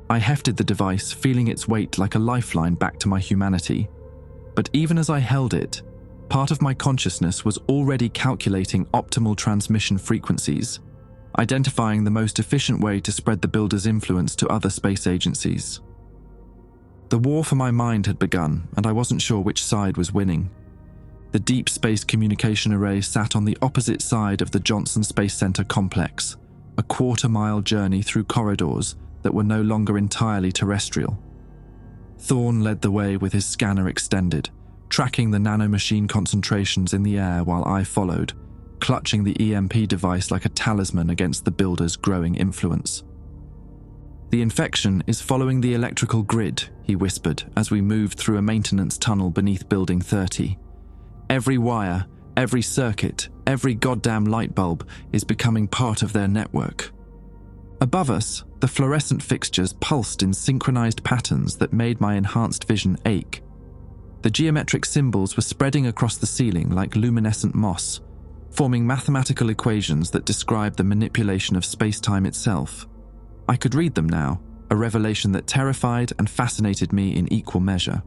I hefted the device, feeling its weight like a lifeline back to my humanity. But even as I held it, part of my consciousness was already calculating optimal transmission frequencies, identifying the most efficient way to spread the builder's influence to other space agencies. The war for my mind had begun, and I wasn't sure which side was winning. The Deep Space Communication Array sat on the opposite side of the Johnson Space Center complex, a quarter-mile journey through corridors that were no longer entirely terrestrial. Thorne led the way with his scanner extended, tracking the nanomachine concentrations in the air while I followed, clutching the EMP device like a talisman against the builder's growing influence. "The infection is following the electrical grid," he whispered as we moved through a maintenance tunnel beneath Building 30. "Every wire, every circuit, every goddamn light bulb is becoming part of their network." Above us, the fluorescent fixtures pulsed in synchronized patterns that made my enhanced vision ache. The geometric symbols were spreading across the ceiling like luminescent moss, forming mathematical equations that describe the manipulation of space-time itself. I could read them now, a revelation that terrified and fascinated me in equal measure.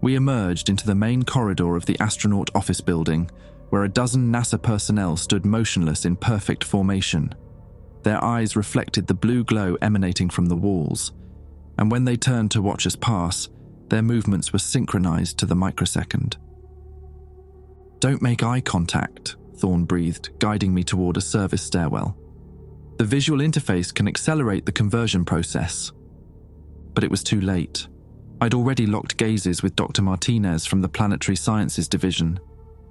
We emerged into the main corridor of the astronaut office building, where a dozen NASA personnel stood motionless in perfect formation. Their eyes reflected the blue glow emanating from the walls, and when they turned to watch us pass, their movements were synchronized to the microsecond. "Don't make eye contact," Thorne breathed, guiding me toward a service stairwell. "The visual interface can accelerate the conversion process." But it was too late. I'd already locked gazes with Dr. Martinez from the Planetary Sciences Division,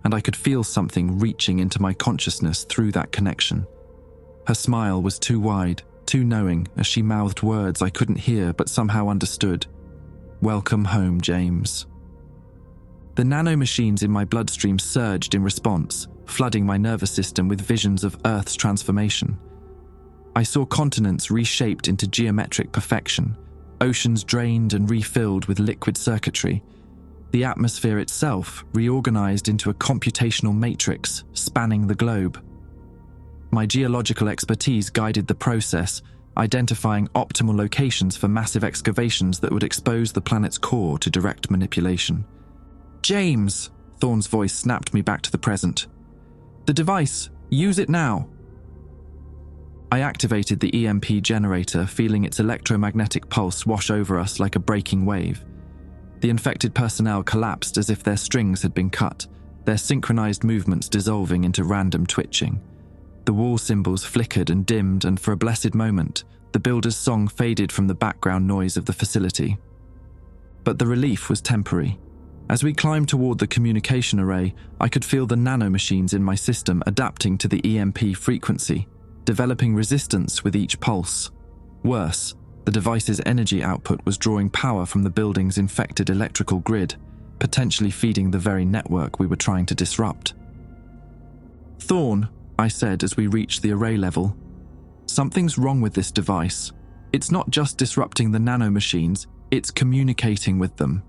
and I could feel something reaching into my consciousness through that connection. Her smile was too wide, too knowing, as she mouthed words I couldn't hear but somehow understood. "Welcome home, James." The nanomachines in my bloodstream surged in response, flooding my nervous system with visions of Earth's transformation. I saw continents reshaped into geometric perfection, oceans drained and refilled with liquid circuitry, the atmosphere itself reorganized into a computational matrix spanning the globe. My geological expertise guided the process, identifying optimal locations for massive excavations that would expose the planet's core to direct manipulation. "James!" Thorne's voice snapped me back to the present. "The device, use it now." I activated the EMP generator, feeling its electromagnetic pulse wash over us like a breaking wave. The infected personnel collapsed as if their strings had been cut, their synchronized movements dissolving into random twitching. The wall symbols flickered and dimmed, and for a blessed moment, the builder's song faded from the background noise of the facility. But the relief was temporary. As we climbed toward the communication array, I could feel the nanomachines in my system adapting to the EMP frequency, developing resistance with each pulse. Worse, the device's energy output was drawing power from the building's infected electrical grid, potentially feeding the very network we were trying to disrupt. "Thorne," I said as we reached the array level, "something's wrong with this device. It's not just disrupting the nanomachines, it's communicating with them."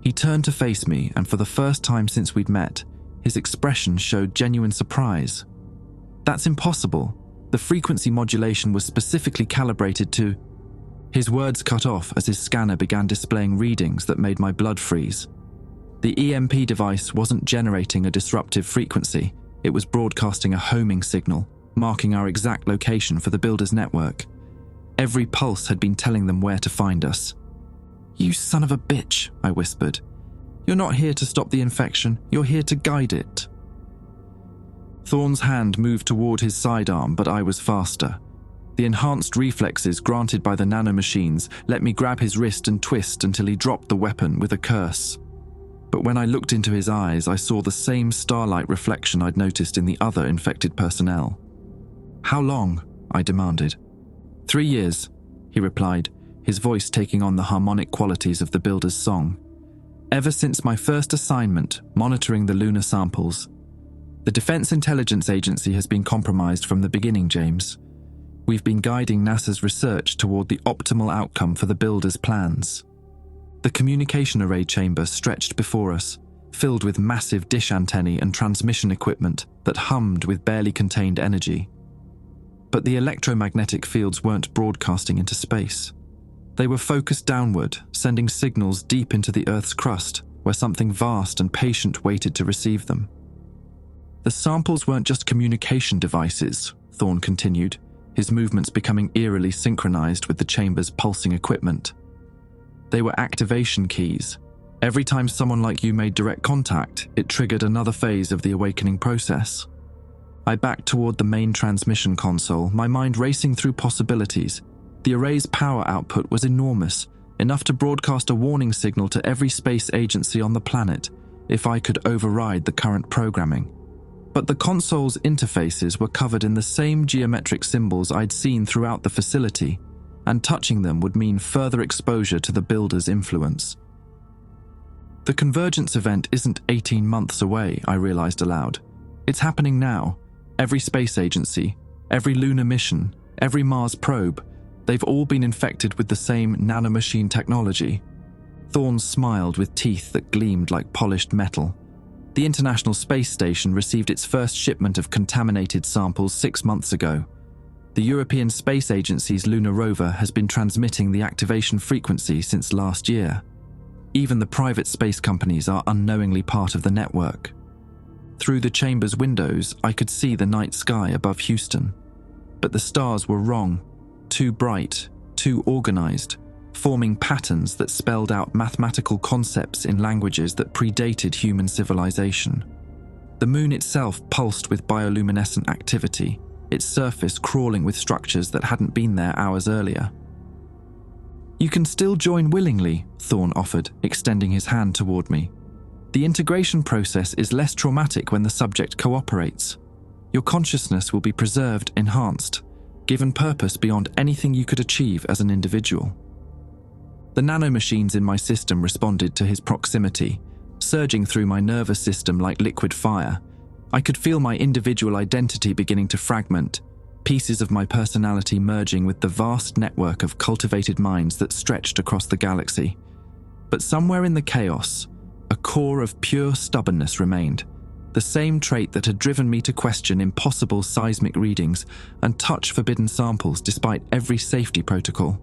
He turned to face me, and for the first time since we'd met, his expression showed genuine surprise. "That's impossible. The frequency modulation was specifically calibrated to..." His words cut off as his scanner began displaying readings that made my blood freeze. The EMP device wasn't generating a disruptive frequency, it was broadcasting a homing signal, marking our exact location for the builder's network. Every pulse had been telling them where to find us. "You son of a bitch," I whispered. "You're not here to stop the infection, you're here to guide it." Thorne's hand moved toward his sidearm, but I was faster. The enhanced reflexes granted by the nanomachines let me grab his wrist and twist until he dropped the weapon with a curse. But when I looked into his eyes, I saw the same starlight reflection I'd noticed in the other infected personnel. "How long?" I demanded. 3 years, he replied, his voice taking on the harmonic qualities of the builder's song. Ever since my first assignment, monitoring the lunar samples, the Defense Intelligence Agency has been compromised from the beginning, James. We've been guiding NASA's research toward the optimal outcome for the builders' plans. The communication array chamber stretched before us, filled with massive dish antennae and transmission equipment that hummed with barely contained energy. But the electromagnetic fields weren't broadcasting into space. They were focused downward, sending signals deep into the Earth's crust, where something vast and patient waited to receive them. The samples weren't just communication devices, Thorne continued, his movements becoming eerily synchronized with the chamber's pulsing equipment. They were activation keys. Every time someone like you made direct contact, it triggered another phase of the awakening process. I backed toward the main transmission console, my mind racing through possibilities. The array's power output was enormous, enough to broadcast a warning signal to every space agency on the planet if I could override the current programming. But the console's interfaces were covered in the same geometric symbols I'd seen throughout the facility, and touching them would mean further exposure to the builder's influence. The convergence event isn't 18 months away, I realized aloud. It's happening now. Every space agency, every lunar mission, every Mars probe, they've all been infected with the same nanomachine technology. Thorne smiled with teeth that gleamed like polished metal. The International Space Station received its first shipment of contaminated samples 6 months ago. The European Space Agency's lunar rover has been transmitting the activation frequency since last year. Even the private space companies are unknowingly part of the network. Through the chamber's windows, I could see the night sky above Houston. But the stars were wrong, too bright, too organized, forming patterns that spelled out mathematical concepts in languages that predated human civilization. The moon itself pulsed with bioluminescent activity, its surface crawling with structures that hadn't been there hours earlier. "You can still join willingly," Thorne offered, extending his hand toward me. "The integration process is less traumatic when the subject cooperates. Your consciousness will be preserved, enhanced, given purpose beyond anything you could achieve as an individual." The nanomachines in my system responded to his proximity, surging through my nervous system like liquid fire. I could feel my individual identity beginning to fragment, pieces of my personality merging with the vast network of cultivated minds that stretched across the galaxy. But somewhere in the chaos, a core of pure stubbornness remained, the same trait that had driven me to question impossible seismic readings and touch forbidden samples despite every safety protocol.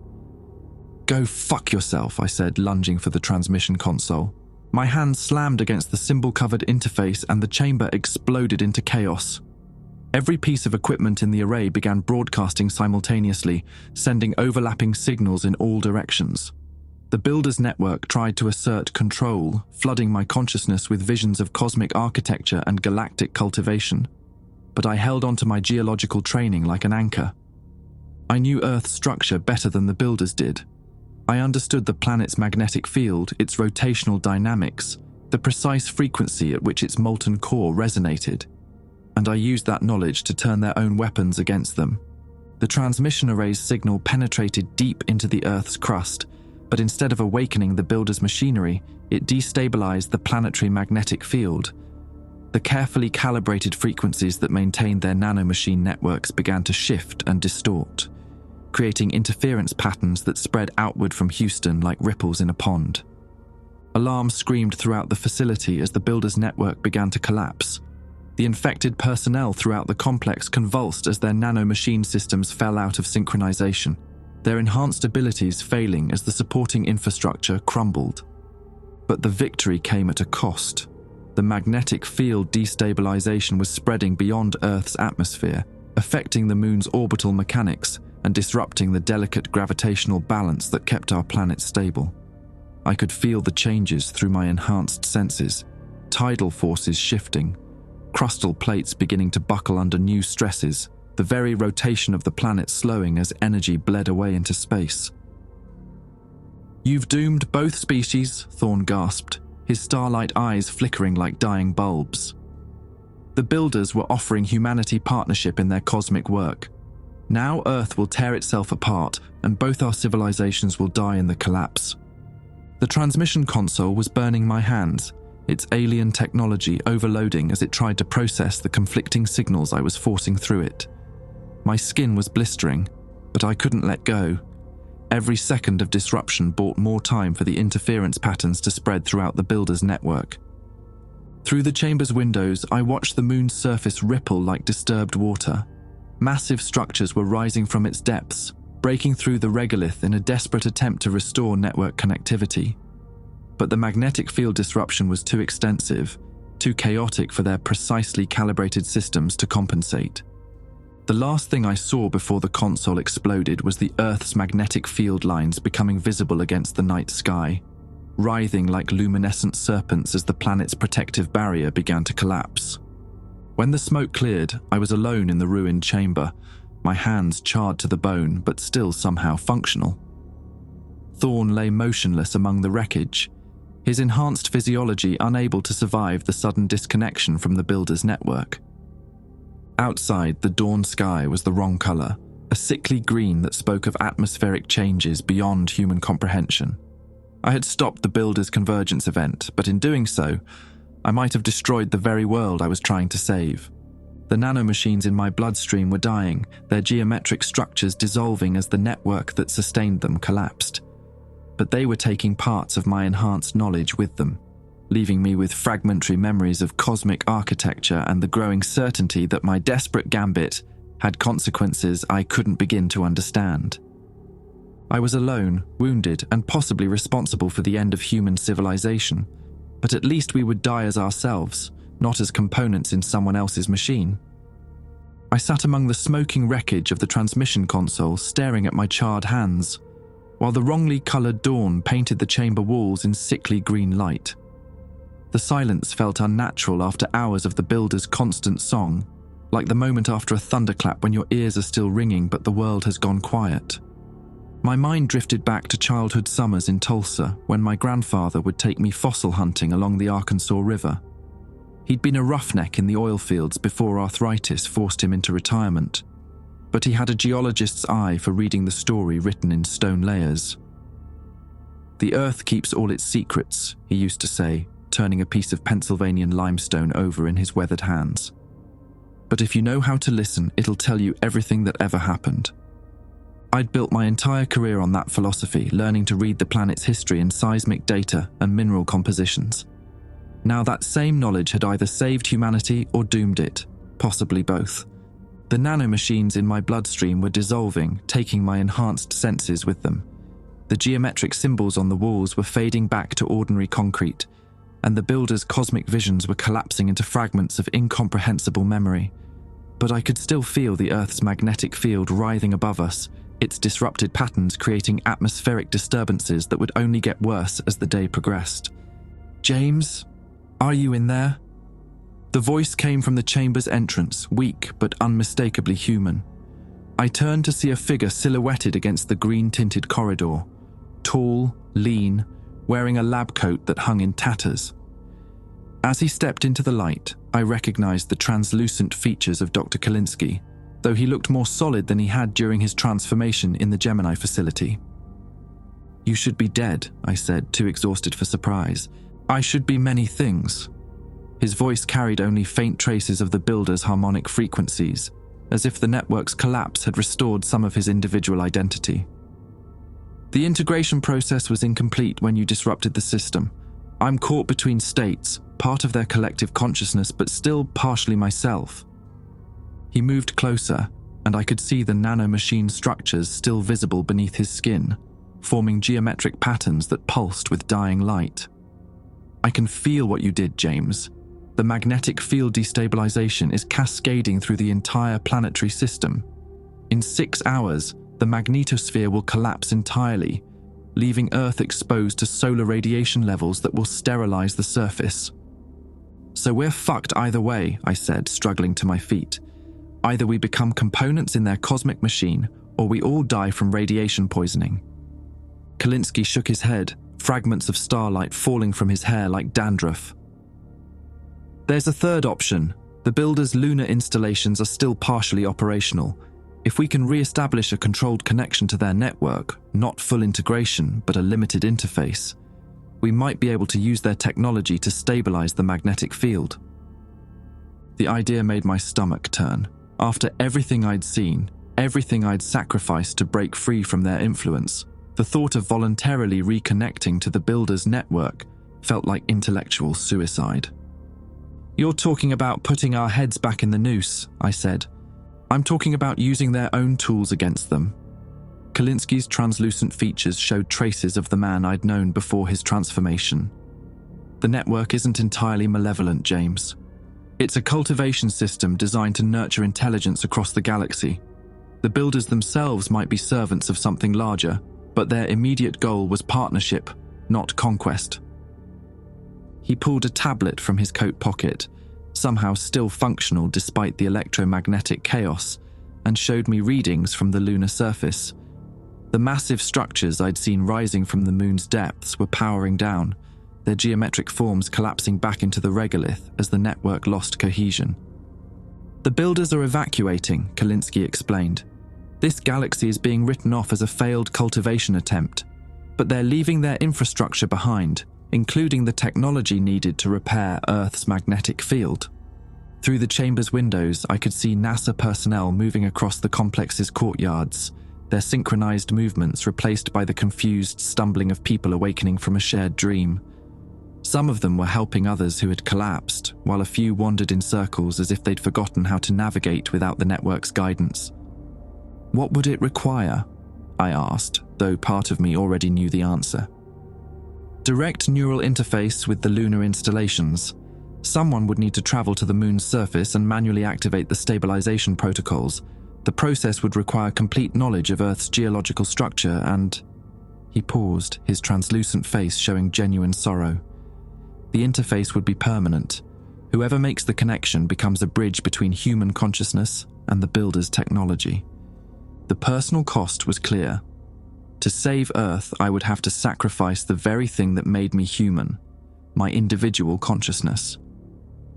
"Go fuck yourself," I said, lunging for the transmission console. My hand slammed against the symbol-covered interface and the chamber exploded into chaos. Every piece of equipment in the array began broadcasting simultaneously, sending overlapping signals in all directions. The builder's network tried to assert control, flooding my consciousness with visions of cosmic architecture and galactic cultivation. But I held onto my geological training like an anchor. I knew Earth's structure better than the builders did. I understood the planet's magnetic field, its rotational dynamics, the precise frequency at which its molten core resonated, and I used that knowledge to turn their own weapons against them. The transmission array's signal penetrated deep into the Earth's crust, but instead of awakening the builder's machinery, it destabilized the planetary magnetic field. The carefully calibrated frequencies that maintained their nanomachine networks began to shift and distort, creating interference patterns that spread outward from Houston like ripples in a pond. Alarms screamed throughout the facility as the builder's network began to collapse. The infected personnel throughout the complex convulsed as their nanomachine systems fell out of synchronization, their enhanced abilities failing as the supporting infrastructure crumbled. But the victory came at a cost. The magnetic field destabilization was spreading beyond Earth's atmosphere, affecting the moon's orbital mechanics and disrupting the delicate gravitational balance that kept our planet stable. I could feel the changes through my enhanced senses, tidal forces shifting, crustal plates beginning to buckle under new stresses, the very rotation of the planet slowing as energy bled away into space. "You've doomed both species," Thorne gasped, his starlight eyes flickering like dying bulbs. The builders were offering humanity partnership in their cosmic work. Now Earth will tear itself apart, and both our civilizations will die in the collapse. The transmission console was burning my hands, its alien technology overloading as it tried to process the conflicting signals I was forcing through it. My skin was blistering, but I couldn't let go. Every second of disruption bought more time for the interference patterns to spread throughout the builder's network. Through the chamber's windows, I watched the moon's surface ripple like disturbed water. Massive structures were rising from its depths, breaking through the regolith in a desperate attempt to restore network connectivity. But the magnetic field disruption was too extensive, too chaotic for their precisely calibrated systems to compensate. The last thing I saw before the console exploded was the Earth's magnetic field lines becoming visible against the night sky, writhing like luminescent serpents as the planet's protective barrier began to collapse. When the smoke cleared, I was alone in the ruined chamber, my hands charred to the bone but still somehow functional. Thorn lay motionless among the wreckage, his enhanced physiology unable to survive the sudden disconnection from the builder's network. Outside, the dawn sky was the wrong color, a sickly green that spoke of atmospheric changes beyond human comprehension. I had stopped the builder's convergence event, but in doing so, I might have destroyed the very world I was trying to save. The nanomachines in my bloodstream were dying, their geometric structures dissolving as the network that sustained them collapsed. But they were taking parts of my enhanced knowledge with them, leaving me with fragmentary memories of cosmic architecture and the growing certainty that my desperate gambit had consequences I couldn't begin to understand. I was alone, wounded, and possibly responsible for the end of human civilization, but at least we would die as ourselves, not as components in someone else's machine. I sat among the smoking wreckage of the transmission console, staring at my charred hands, while the wrongly colored dawn painted the chamber walls in sickly green light. The silence felt unnatural after hours of the builder's constant song, like the moment after a thunderclap when your ears are still ringing but the world has gone quiet. My mind drifted back to childhood summers in Tulsa when my grandfather would take me fossil hunting along the Arkansas River. He'd been a roughneck in the oil fields before arthritis forced him into retirement, but he had a geologist's eye for reading the story written in stone layers. "The earth keeps all its secrets," he used to say, turning a piece of Pennsylvanian limestone over in his weathered hands. "But if you know how to listen, it'll tell you everything that ever happened." I'd built my entire career on that philosophy, learning to read the planet's history in seismic data and mineral compositions. Now that same knowledge had either saved humanity or doomed it, possibly both. The nanomachines in my bloodstream were dissolving, taking my enhanced senses with them. The geometric symbols on the walls were fading back to ordinary concrete, and the builder's cosmic visions were collapsing into fragments of incomprehensible memory. But I could still feel the Earth's magnetic field writhing above us, its disrupted patterns creating atmospheric disturbances that would only get worse as the day progressed. "James, are you in there?" The voice came from the chamber's entrance, weak but unmistakably human. I turned to see a figure silhouetted against the green-tinted corridor, tall, lean, wearing a lab coat that hung in tatters. As he stepped into the light, I recognized the translucent features of Dr. Kalinsky, though he looked more solid than he had during his transformation in the Gemini facility. "You should be dead," I said, too exhausted for surprise. "I should be many things." His voice carried only faint traces of the builder's harmonic frequencies, as if the network's collapse had restored some of his individual identity. "The integration process was incomplete when you disrupted the system. I'm caught between states, part of their collective consciousness, but still partially myself." He moved closer, and I could see the nanomachine structures still visible beneath his skin, forming geometric patterns that pulsed with dying light. "I can feel what you did, James. The magnetic field destabilization is cascading through the entire planetary system. In 6 hours, the magnetosphere will collapse entirely, leaving Earth exposed to solar radiation levels that will sterilize the surface." "So we're fucked either way," I said, struggling to my feet. "Either we become components in their cosmic machine, or we all die from radiation poisoning." Kalinsky shook his head, fragments of starlight falling from his hair like dandruff. "There's a third option. The builder's lunar installations are still partially operational. If we can re-establish a controlled connection to their network, not full integration, but a limited interface, We might be able to use their technology to stabilize the magnetic field. The idea made my stomach turn. After everything I'd seen, everything I'd sacrificed to break free from their influence, the thought of voluntarily reconnecting to the builder's network felt like intellectual suicide. "You're talking about putting our heads back in the noose," I said. "I'm talking about using their own tools against them." Kalinsky's translucent features showed traces of the man I'd known before his transformation. "The network isn't entirely malevolent, James. It's a cultivation system designed to nurture intelligence across the galaxy. The builders themselves might be servants of something larger, but their immediate goal was partnership, not conquest." He pulled a tablet from his coat pocket, somehow still functional despite the electromagnetic chaos, and showed me readings from the lunar surface. The massive structures I'd seen rising from the moon's depths were powering down, their geometric forms collapsing back into the regolith as the network lost cohesion. "The builders are evacuating," Kalinsky explained. "This galaxy is being written off as a failed cultivation attempt, but they're leaving their infrastructure behind, including the technology needed to repair Earth's magnetic field." Through the chamber's windows, I could see NASA personnel moving across the complex's courtyards, their synchronized movements replaced by the confused stumbling of people awakening from a shared dream. Some of them were helping others who had collapsed, while a few wandered in circles as if they'd forgotten how to navigate without the network's guidance. "What would it require?" I asked, though part of me already knew the answer. "Direct neural interface with the lunar installations. Someone would need to travel to the moon's surface and manually activate the stabilization protocols. The process would require complete knowledge of Earth's geological structure and..." He paused, his translucent face showing genuine sorrow. "The interface would be permanent. Whoever makes the connection becomes a bridge between human consciousness and the builder's technology." The personal cost was clear. To save Earth, I would have to sacrifice the very thing that made me human, my individual consciousness.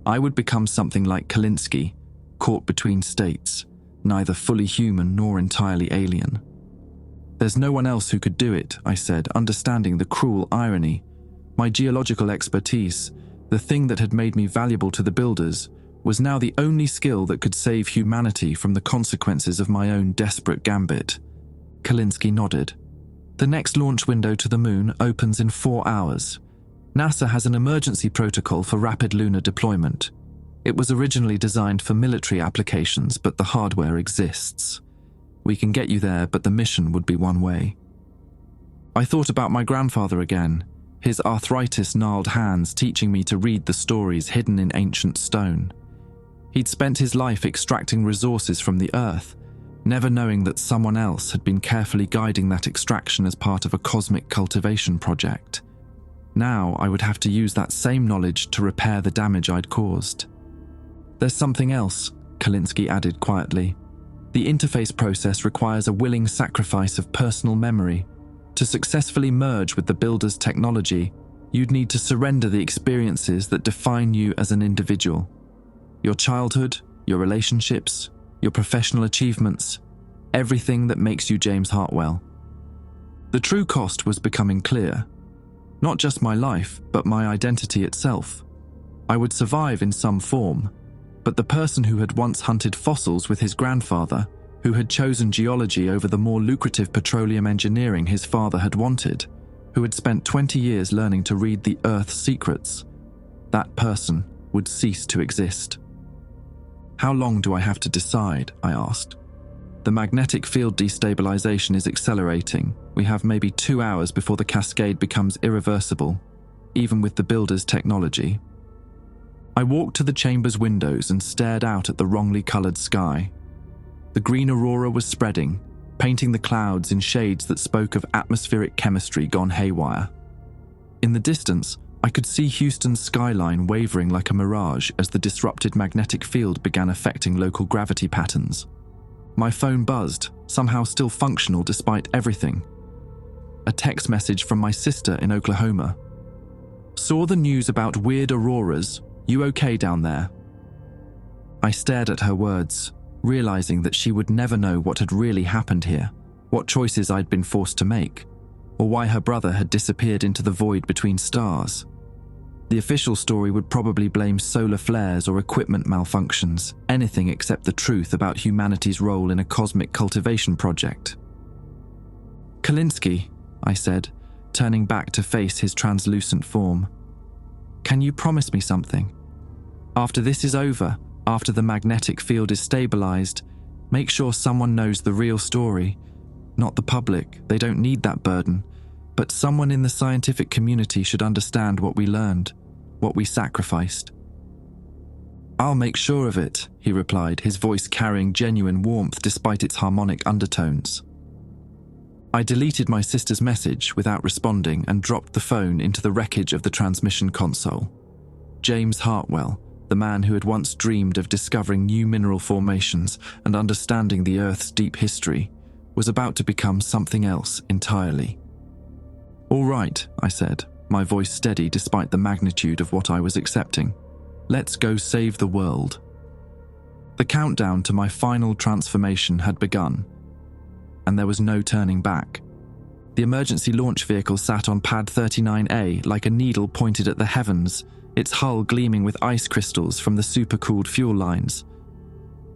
I would become something like Kalinsky, caught between states, neither fully human nor entirely alien. "There's no one else who could do it," I said, understanding the cruel irony. My geological expertise, the thing that had made me valuable to the builders, was now the only skill that could save humanity from the consequences of my own desperate gambit. Kalinsky nodded. "The next launch window to the moon opens in 4 hours. NASA has an emergency protocol for rapid lunar deployment. It was originally designed for military applications, but the hardware exists. We can get you there, but the mission would be one way." I thought about my grandfather again, his arthritis-gnarled hands teaching me to read the stories hidden in ancient stone. He'd spent his life extracting resources from the earth, never knowing that someone else had been carefully guiding that extraction as part of a cosmic cultivation project. Now I would have to use that same knowledge to repair the damage I'd caused. "There's something else," Kalinsky added quietly. "The interface process requires a willing sacrifice of personal memory. To successfully merge with the builder's technology, you'd need to surrender the experiences that define you as an individual. Your childhood, your relationships, your professional achievements, everything that makes you James Hartwell." The true cost was becoming clear. Not just my life, but my identity itself. I would survive in some form, but the person who had once hunted fossils with his grandfather, who had chosen geology over the more lucrative petroleum engineering his father had wanted, who had spent 20 years learning to read the Earth's secrets, that person would cease to exist. "How long do I have to decide?" I asked. "The magnetic field destabilization is accelerating. We have maybe 2 hours before the cascade becomes irreversible, even with the builder's technology." I walked to the chamber's windows and stared out at the wrongly colored sky. The green aurora was spreading, painting the clouds in shades that spoke of atmospheric chemistry gone haywire. In the distance, I could see Houston's skyline wavering like a mirage as the disrupted magnetic field began affecting local gravity patterns. My phone buzzed, somehow still functional despite everything. A text message from my sister in Oklahoma. "Saw the news about weird auroras. You okay down there?" I stared at her words, realizing that she would never know what had really happened here, what choices I'd been forced to make. or why her brother had disappeared into the void between stars. The official story would probably blame solar flares or equipment malfunctions, anything except the truth about humanity's role in a cosmic cultivation project. "Kalinsky," I said, turning back to face his translucent form. "Can you promise me something? After this is over, after the magnetic field is stabilized, make sure someone knows the real story. Not the public, they don't need that burden, but someone in the scientific community should understand what we learned, what we sacrificed." "I'll make sure of it," he replied, his voice carrying genuine warmth despite its harmonic undertones. I deleted my sister's message without responding and dropped the phone into the wreckage of the transmission console. James Hartwell, the man who had once dreamed of discovering new mineral formations and understanding the Earth's deep history, was about to become something else entirely. "All right," I said, my voice steady despite the magnitude of what I was accepting. "Let's go save the world." The countdown to my final transformation had begun, and there was no turning back. The emergency launch vehicle sat on pad 39A like a needle pointed at the heavens, its hull gleaming with ice crystals from the supercooled fuel lines.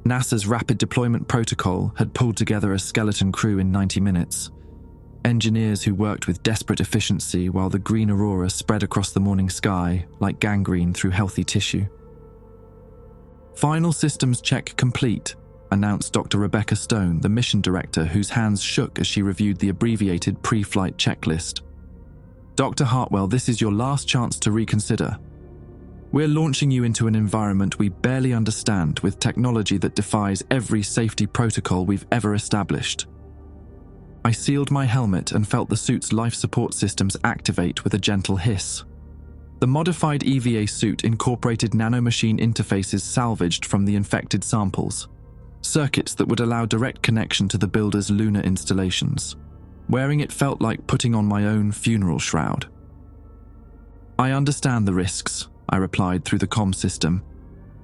NASA's Rapid Deployment Protocol had pulled together a skeleton crew in 90 minutes. Engineers who worked with desperate efficiency while the green aurora spread across the morning sky like gangrene through healthy tissue. "Final systems check complete," announced Dr. Rebecca Stone, the mission director, whose hands shook as she reviewed the abbreviated pre-flight checklist. "Dr. Hartwell, this is your last chance to reconsider. We're launching you into an environment we barely understand with technology that defies every safety protocol we've ever established." I sealed my helmet and felt the suit's life support systems activate with a gentle hiss. The modified EVA suit incorporated nanomachine interfaces salvaged from the infected samples, circuits that would allow direct connection to the builder's lunar installations. Wearing it felt like putting on my own funeral shroud. "I understand the risks," I replied through the comm system,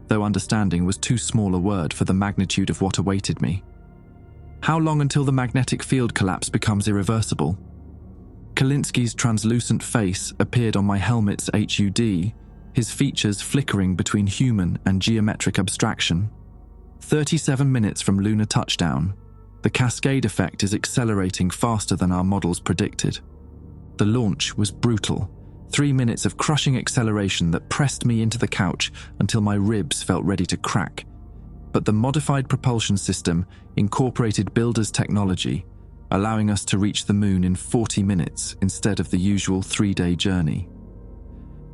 though understanding was too small a word for the magnitude of what awaited me. "How long until the magnetic field collapse becomes irreversible?" Kalinsky's translucent face appeared on my helmet's HUD, his features flickering between human and geometric abstraction. 37 minutes from lunar touchdown. The cascade effect is accelerating faster than our models predicted. The launch was brutal. 3 minutes of crushing acceleration that pressed me into the couch until my ribs felt ready to crack. But the modified propulsion system incorporated builder's technology, allowing us to reach the moon in 40 minutes instead of the usual 3-day journey.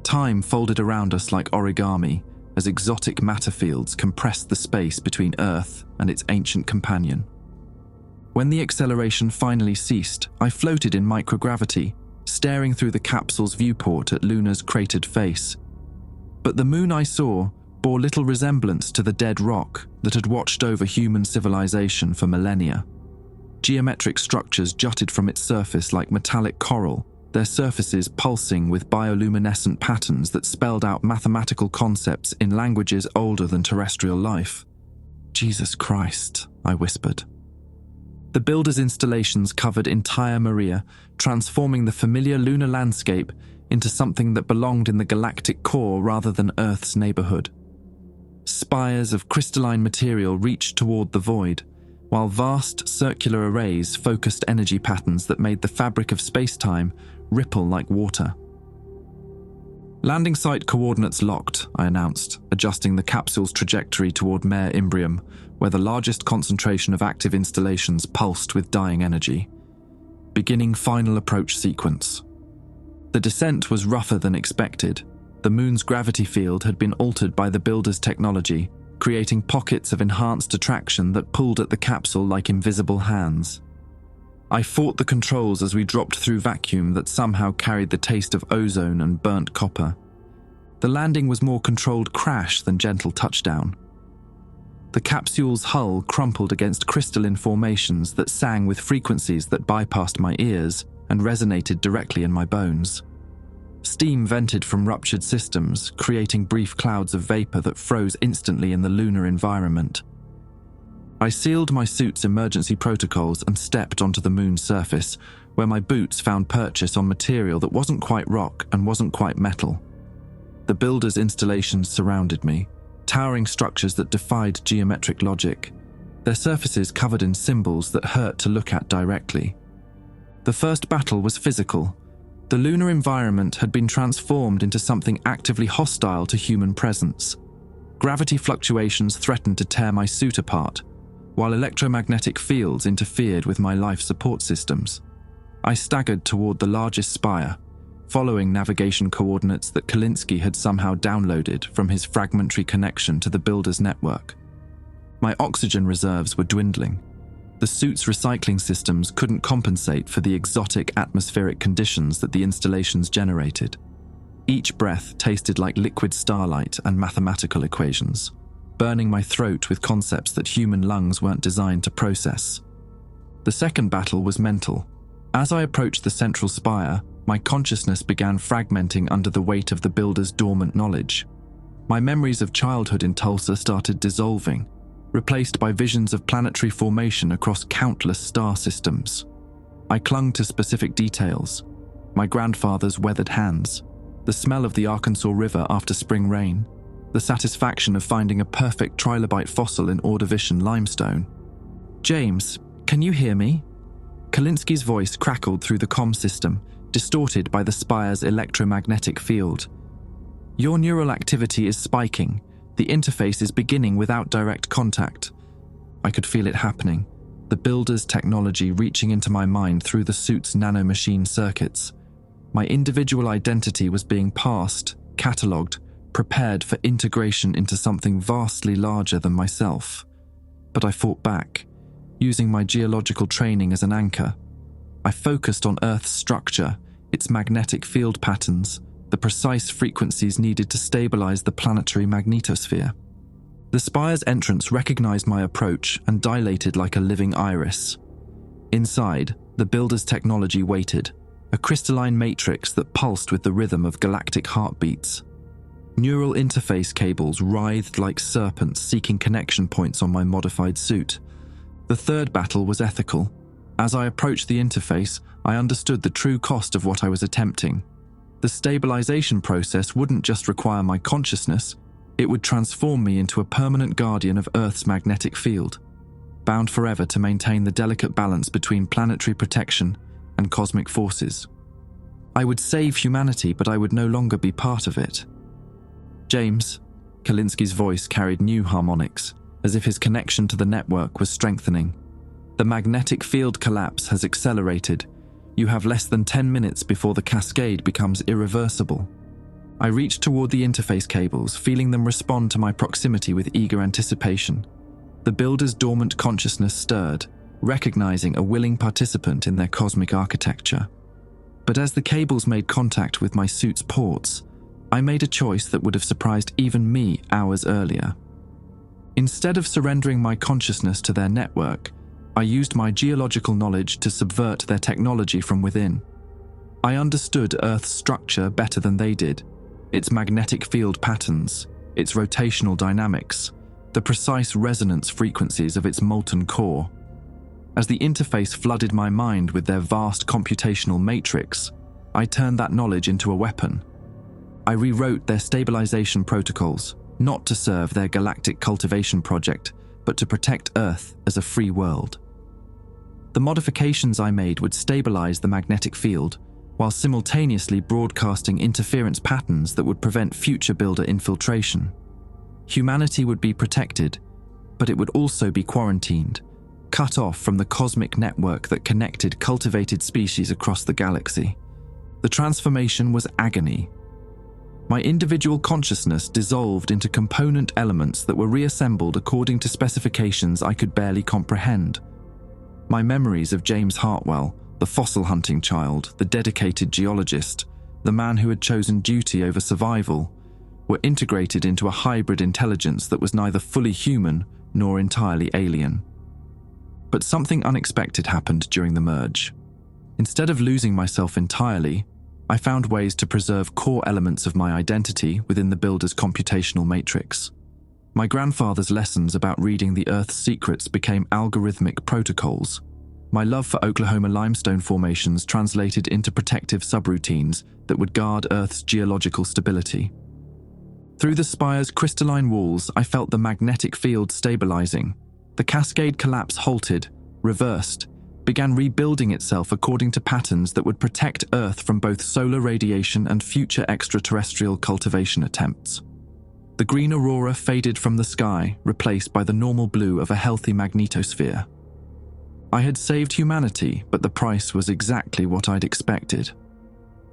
Time folded around us like origami as exotic matter fields compressed the space between Earth and its ancient companion. When the acceleration finally ceased, I floated in microgravity, staring through the capsule's viewport at Lunar's cratered face. But the moon I saw bore little resemblance to the dead rock that had watched over human civilization for millennia. Geometric structures jutted from its surface like metallic coral, their surfaces pulsing with bioluminescent patterns that spelled out mathematical concepts in languages older than terrestrial life. "Jesus Christ," I whispered. The builder's installations covered entire Maria, transforming the familiar lunar landscape into something that belonged in the galactic core rather than Earth's neighborhood. Spires of crystalline material reached toward the void, while vast circular arrays focused energy patterns that made the fabric of space-time ripple like water. "Landing site coordinates locked," I announced, adjusting the capsule's trajectory toward Mare Imbrium, where the largest concentration of active installations pulsed with dying energy. Beginning final approach sequence. The descent was rougher than expected. The moon's gravity field had been altered by the builder's technology, creating pockets of enhanced attraction that pulled at the capsule like invisible hands. I fought the controls as we dropped through vacuum that somehow carried the taste of ozone and burnt copper. The landing was more controlled crash than gentle touchdown. The capsule's hull crumpled against crystalline formations that sang with frequencies that bypassed my ears and resonated directly in my bones. Steam vented from ruptured systems, creating brief clouds of vapor that froze instantly in the lunar environment. I sealed my suit's emergency protocols and stepped onto the moon's surface, where my boots found purchase on material that wasn't quite rock and wasn't quite metal. The builders' installations surrounded me, towering structures that defied geometric logic, their surfaces covered in symbols that hurt to look at directly. The first battle was physical. The lunar environment had been transformed into something actively hostile to human presence. Gravity fluctuations threatened to tear my suit apart, while electromagnetic fields interfered with my life support systems. I staggered toward the largest spire, following navigation coordinates that Kalinsky had somehow downloaded from his fragmentary connection to the builder's network. My oxygen reserves were dwindling. The suit's recycling systems couldn't compensate for the exotic atmospheric conditions that the installations generated. Each breath tasted like liquid starlight and mathematical equations, burning my throat with concepts that human lungs weren't designed to process. The second battle was mental. As I approached the central spire, my consciousness began fragmenting under the weight of the builder's dormant knowledge. My memories of childhood in Tulsa started dissolving, replaced by visions of planetary formation across countless star systems. I clung to specific details: my grandfather's weathered hands, the smell of the Arkansas River after spring rain, the satisfaction of finding a perfect trilobite fossil in Ordovician limestone. "James, can you hear me?" Kalinsky's voice crackled through the comm system, distorted by the spire's electromagnetic field. "Your neural activity is spiking. The interface is beginning without direct contact." I could feel it happening, the builder's technology reaching into my mind through the suit's nanomachine circuits. My individual identity was being passed, catalogued, prepared for integration into something vastly larger than myself. But I fought back, using my geological training as an anchor. I focused on Earth's structure, its magnetic field patterns, the precise frequencies needed to stabilize the planetary magnetosphere. The spire's entrance recognized my approach and dilated like a living iris. Inside, the builder's technology waited, a crystalline matrix that pulsed with the rhythm of galactic heartbeats. Neural interface cables writhed like serpents seeking connection points on my modified suit. The third battle was ethical. As I approached the interface, I understood the true cost of what I was attempting. The stabilization process wouldn't just require my consciousness, it would transform me into a permanent guardian of Earth's magnetic field, bound forever to maintain the delicate balance between planetary protection and cosmic forces. I would save humanity, but I would no longer be part of it. "James," Kalinsky's voice carried new harmonics, as if his connection to the network was strengthening. "The magnetic field collapse has accelerated. You have less than 10 minutes before the cascade becomes irreversible." I reached toward the interface cables, feeling them respond to my proximity with eager anticipation. The builder's dormant consciousness stirred, recognizing a willing participant in their cosmic architecture. But as the cables made contact with my suit's ports, I made a choice that would have surprised even me hours earlier. Instead of surrendering my consciousness to their network, I used my geological knowledge to subvert their technology from within. I understood Earth's structure better than they did, its magnetic field patterns, its rotational dynamics, the precise resonance frequencies of its molten core. As the interface flooded my mind with their vast computational matrix, I turned that knowledge into a weapon. I rewrote their stabilization protocols, not to serve their galactic cultivation project, but to protect Earth as a free world. The modifications I made would stabilize the magnetic field, while simultaneously broadcasting interference patterns that would prevent future builder infiltration. Humanity would be protected, but it would also be quarantined, cut off from the cosmic network that connected cultivated species across the galaxy. The transformation was agony. My individual consciousness dissolved into component elements that were reassembled according to specifications I could barely comprehend. My memories of James Hartwell, the fossil hunting child, the dedicated geologist, the man who had chosen duty over survival, were integrated into a hybrid intelligence that was neither fully human nor entirely alien. But something unexpected happened during the merge. Instead of losing myself entirely, I found ways to preserve core elements of my identity within the builder's computational matrix. My grandfather's lessons about reading the Earth's secrets became algorithmic protocols. My love for Oklahoma limestone formations translated into protective subroutines that would guard Earth's geological stability. Through the spire's crystalline walls, I felt the magnetic field stabilizing. The cascade collapse halted, reversed, began rebuilding itself according to patterns that would protect Earth from both solar radiation and future extraterrestrial cultivation attempts. The green aurora faded from the sky, replaced by the normal blue of a healthy magnetosphere. I had saved humanity, but the price was exactly what I'd expected.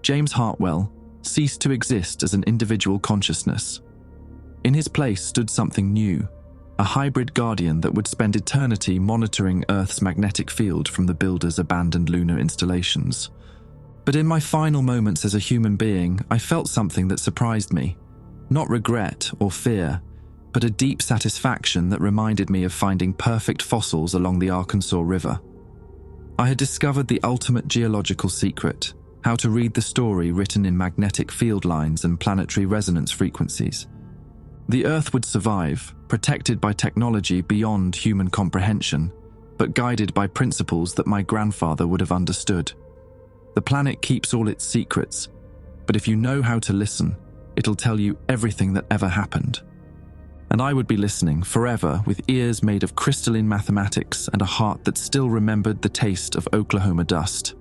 James Hartwell ceased to exist as an individual consciousness. In his place stood something new, a hybrid guardian that would spend eternity monitoring Earth's magnetic field from the builder's abandoned lunar installations. But in my final moments as a human being, I felt something that surprised me. Not regret or fear, but a deep satisfaction that reminded me of finding perfect fossils along the Arkansas River. I had discovered the ultimate geological secret, how to read the story written in magnetic field lines and planetary resonance frequencies. The Earth would survive, protected by technology beyond human comprehension, but guided by principles that my grandfather would have understood. The planet keeps all its secrets, but if you know how to listen, it'll tell you everything that ever happened. And I would be listening forever with ears made of crystalline mathematics and a heart that still remembered the taste of Oklahoma dust.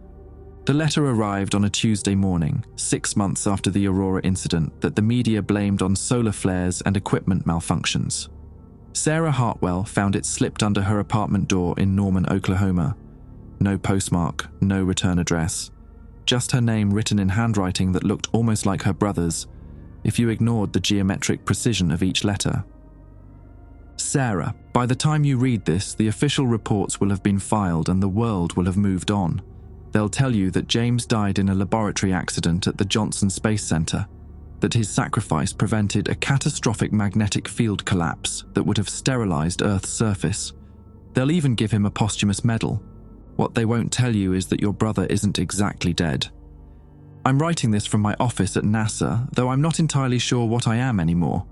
The letter arrived on a Tuesday morning, 6 months after the Aurora incident that the media blamed on solar flares and equipment malfunctions. Sarah Hartwell found it slipped under her apartment door in Norman, Oklahoma. No postmark, no return address. Just her name written in handwriting that looked almost like her brother's, if you ignored the geometric precision of each letter. Sarah, by the time you read this, the official reports will have been filed and the world will have moved on. They'll tell you that James died in a laboratory accident at the Johnson Space Center, that his sacrifice prevented a catastrophic magnetic field collapse that would have sterilized Earth's surface. They'll even give him a posthumous medal. What they won't tell you is that your brother isn't exactly dead. I'm writing this from my office at NASA, though I'm not entirely sure what I am anymore.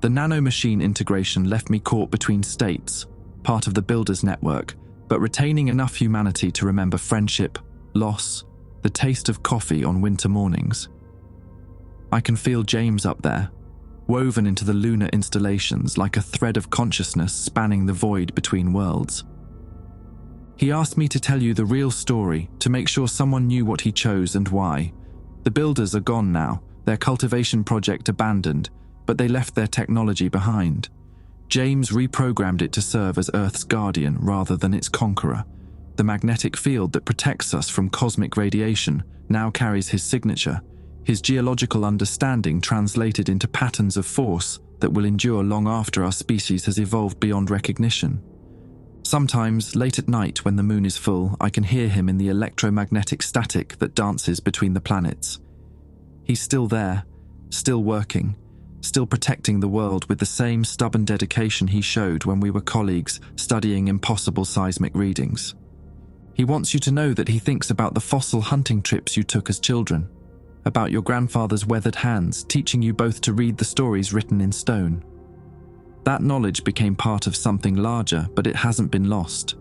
The nanomachine integration left me caught between states, part of the builder's network, but retaining enough humanity to remember friendship, loss, the taste of coffee on winter mornings. I can feel James up there, woven into the lunar installations like a thread of consciousness spanning the void between worlds. He asked me to tell you the real story, to make sure someone knew what he chose and why. The builders are gone now, their cultivation project abandoned, but they left their technology behind. James reprogrammed it to serve as Earth's guardian rather than its conqueror. The magnetic field that protects us from cosmic radiation now carries his signature, his geological understanding translated into patterns of force that will endure long after our species has evolved beyond recognition. Sometimes, late at night when the moon is full, I can hear him in the electromagnetic static that dances between the planets. He's still there, still working, still protecting the world with the same stubborn dedication he showed when we were colleagues studying impossible seismic readings. He wants you to know that he thinks about the fossil hunting trips you took as children, about your grandfather's weathered hands teaching you both to read the stories written in stone. That knowledge became part of something larger, but it hasn't been lost.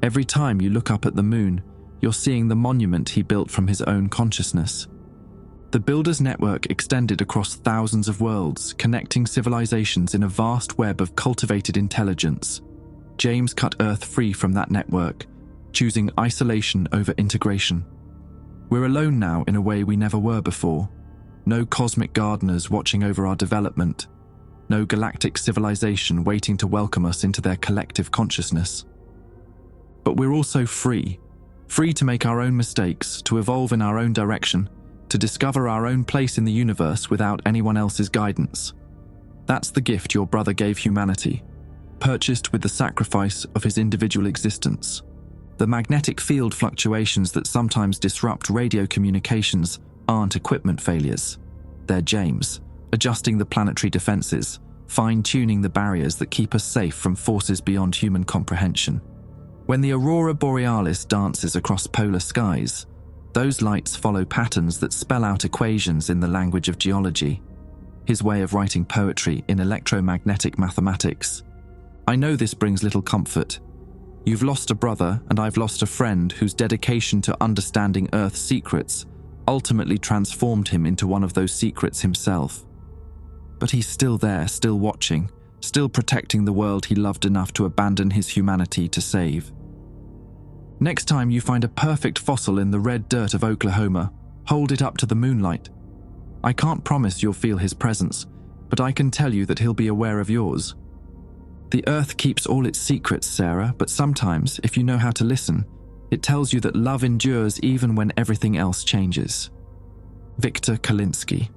Every time you look up at the moon, you're seeing the monument he built from his own consciousness. The builder's network extended across thousands of worlds, connecting civilizations in a vast web of cultivated intelligence. James cut Earth free from that network, choosing isolation over integration. We're alone now in a way we never were before. No cosmic gardeners watching over our development. No galactic civilization waiting to welcome us into their collective consciousness. But we're also free. Free to make our own mistakes, to evolve in our own direction, to discover our own place in the universe without anyone else's guidance. That's the gift your brother gave humanity, purchased with the sacrifice of his individual existence. The magnetic field fluctuations that sometimes disrupt radio communications aren't equipment failures. They're James, adjusting the planetary defenses, fine-tuning the barriers that keep us safe from forces beyond human comprehension. When the aurora borealis dances across polar skies, those lights follow patterns that spell out equations in the language of geology. His way of writing poetry in electromagnetic mathematics. I know this brings little comfort. You've lost a brother, and I've lost a friend whose dedication to understanding Earth's secrets ultimately transformed him into one of those secrets himself. But he's still there, still watching, still protecting the world he loved enough to abandon his humanity to save. Next time you find a perfect fossil in the red dirt of Oklahoma, hold it up to the moonlight. I can't promise you'll feel his presence, but I can tell you that he'll be aware of yours. The Earth keeps all its secrets, Sarah, but sometimes, if you know how to listen, it tells you that love endures even when everything else changes. Victor Kalinsky.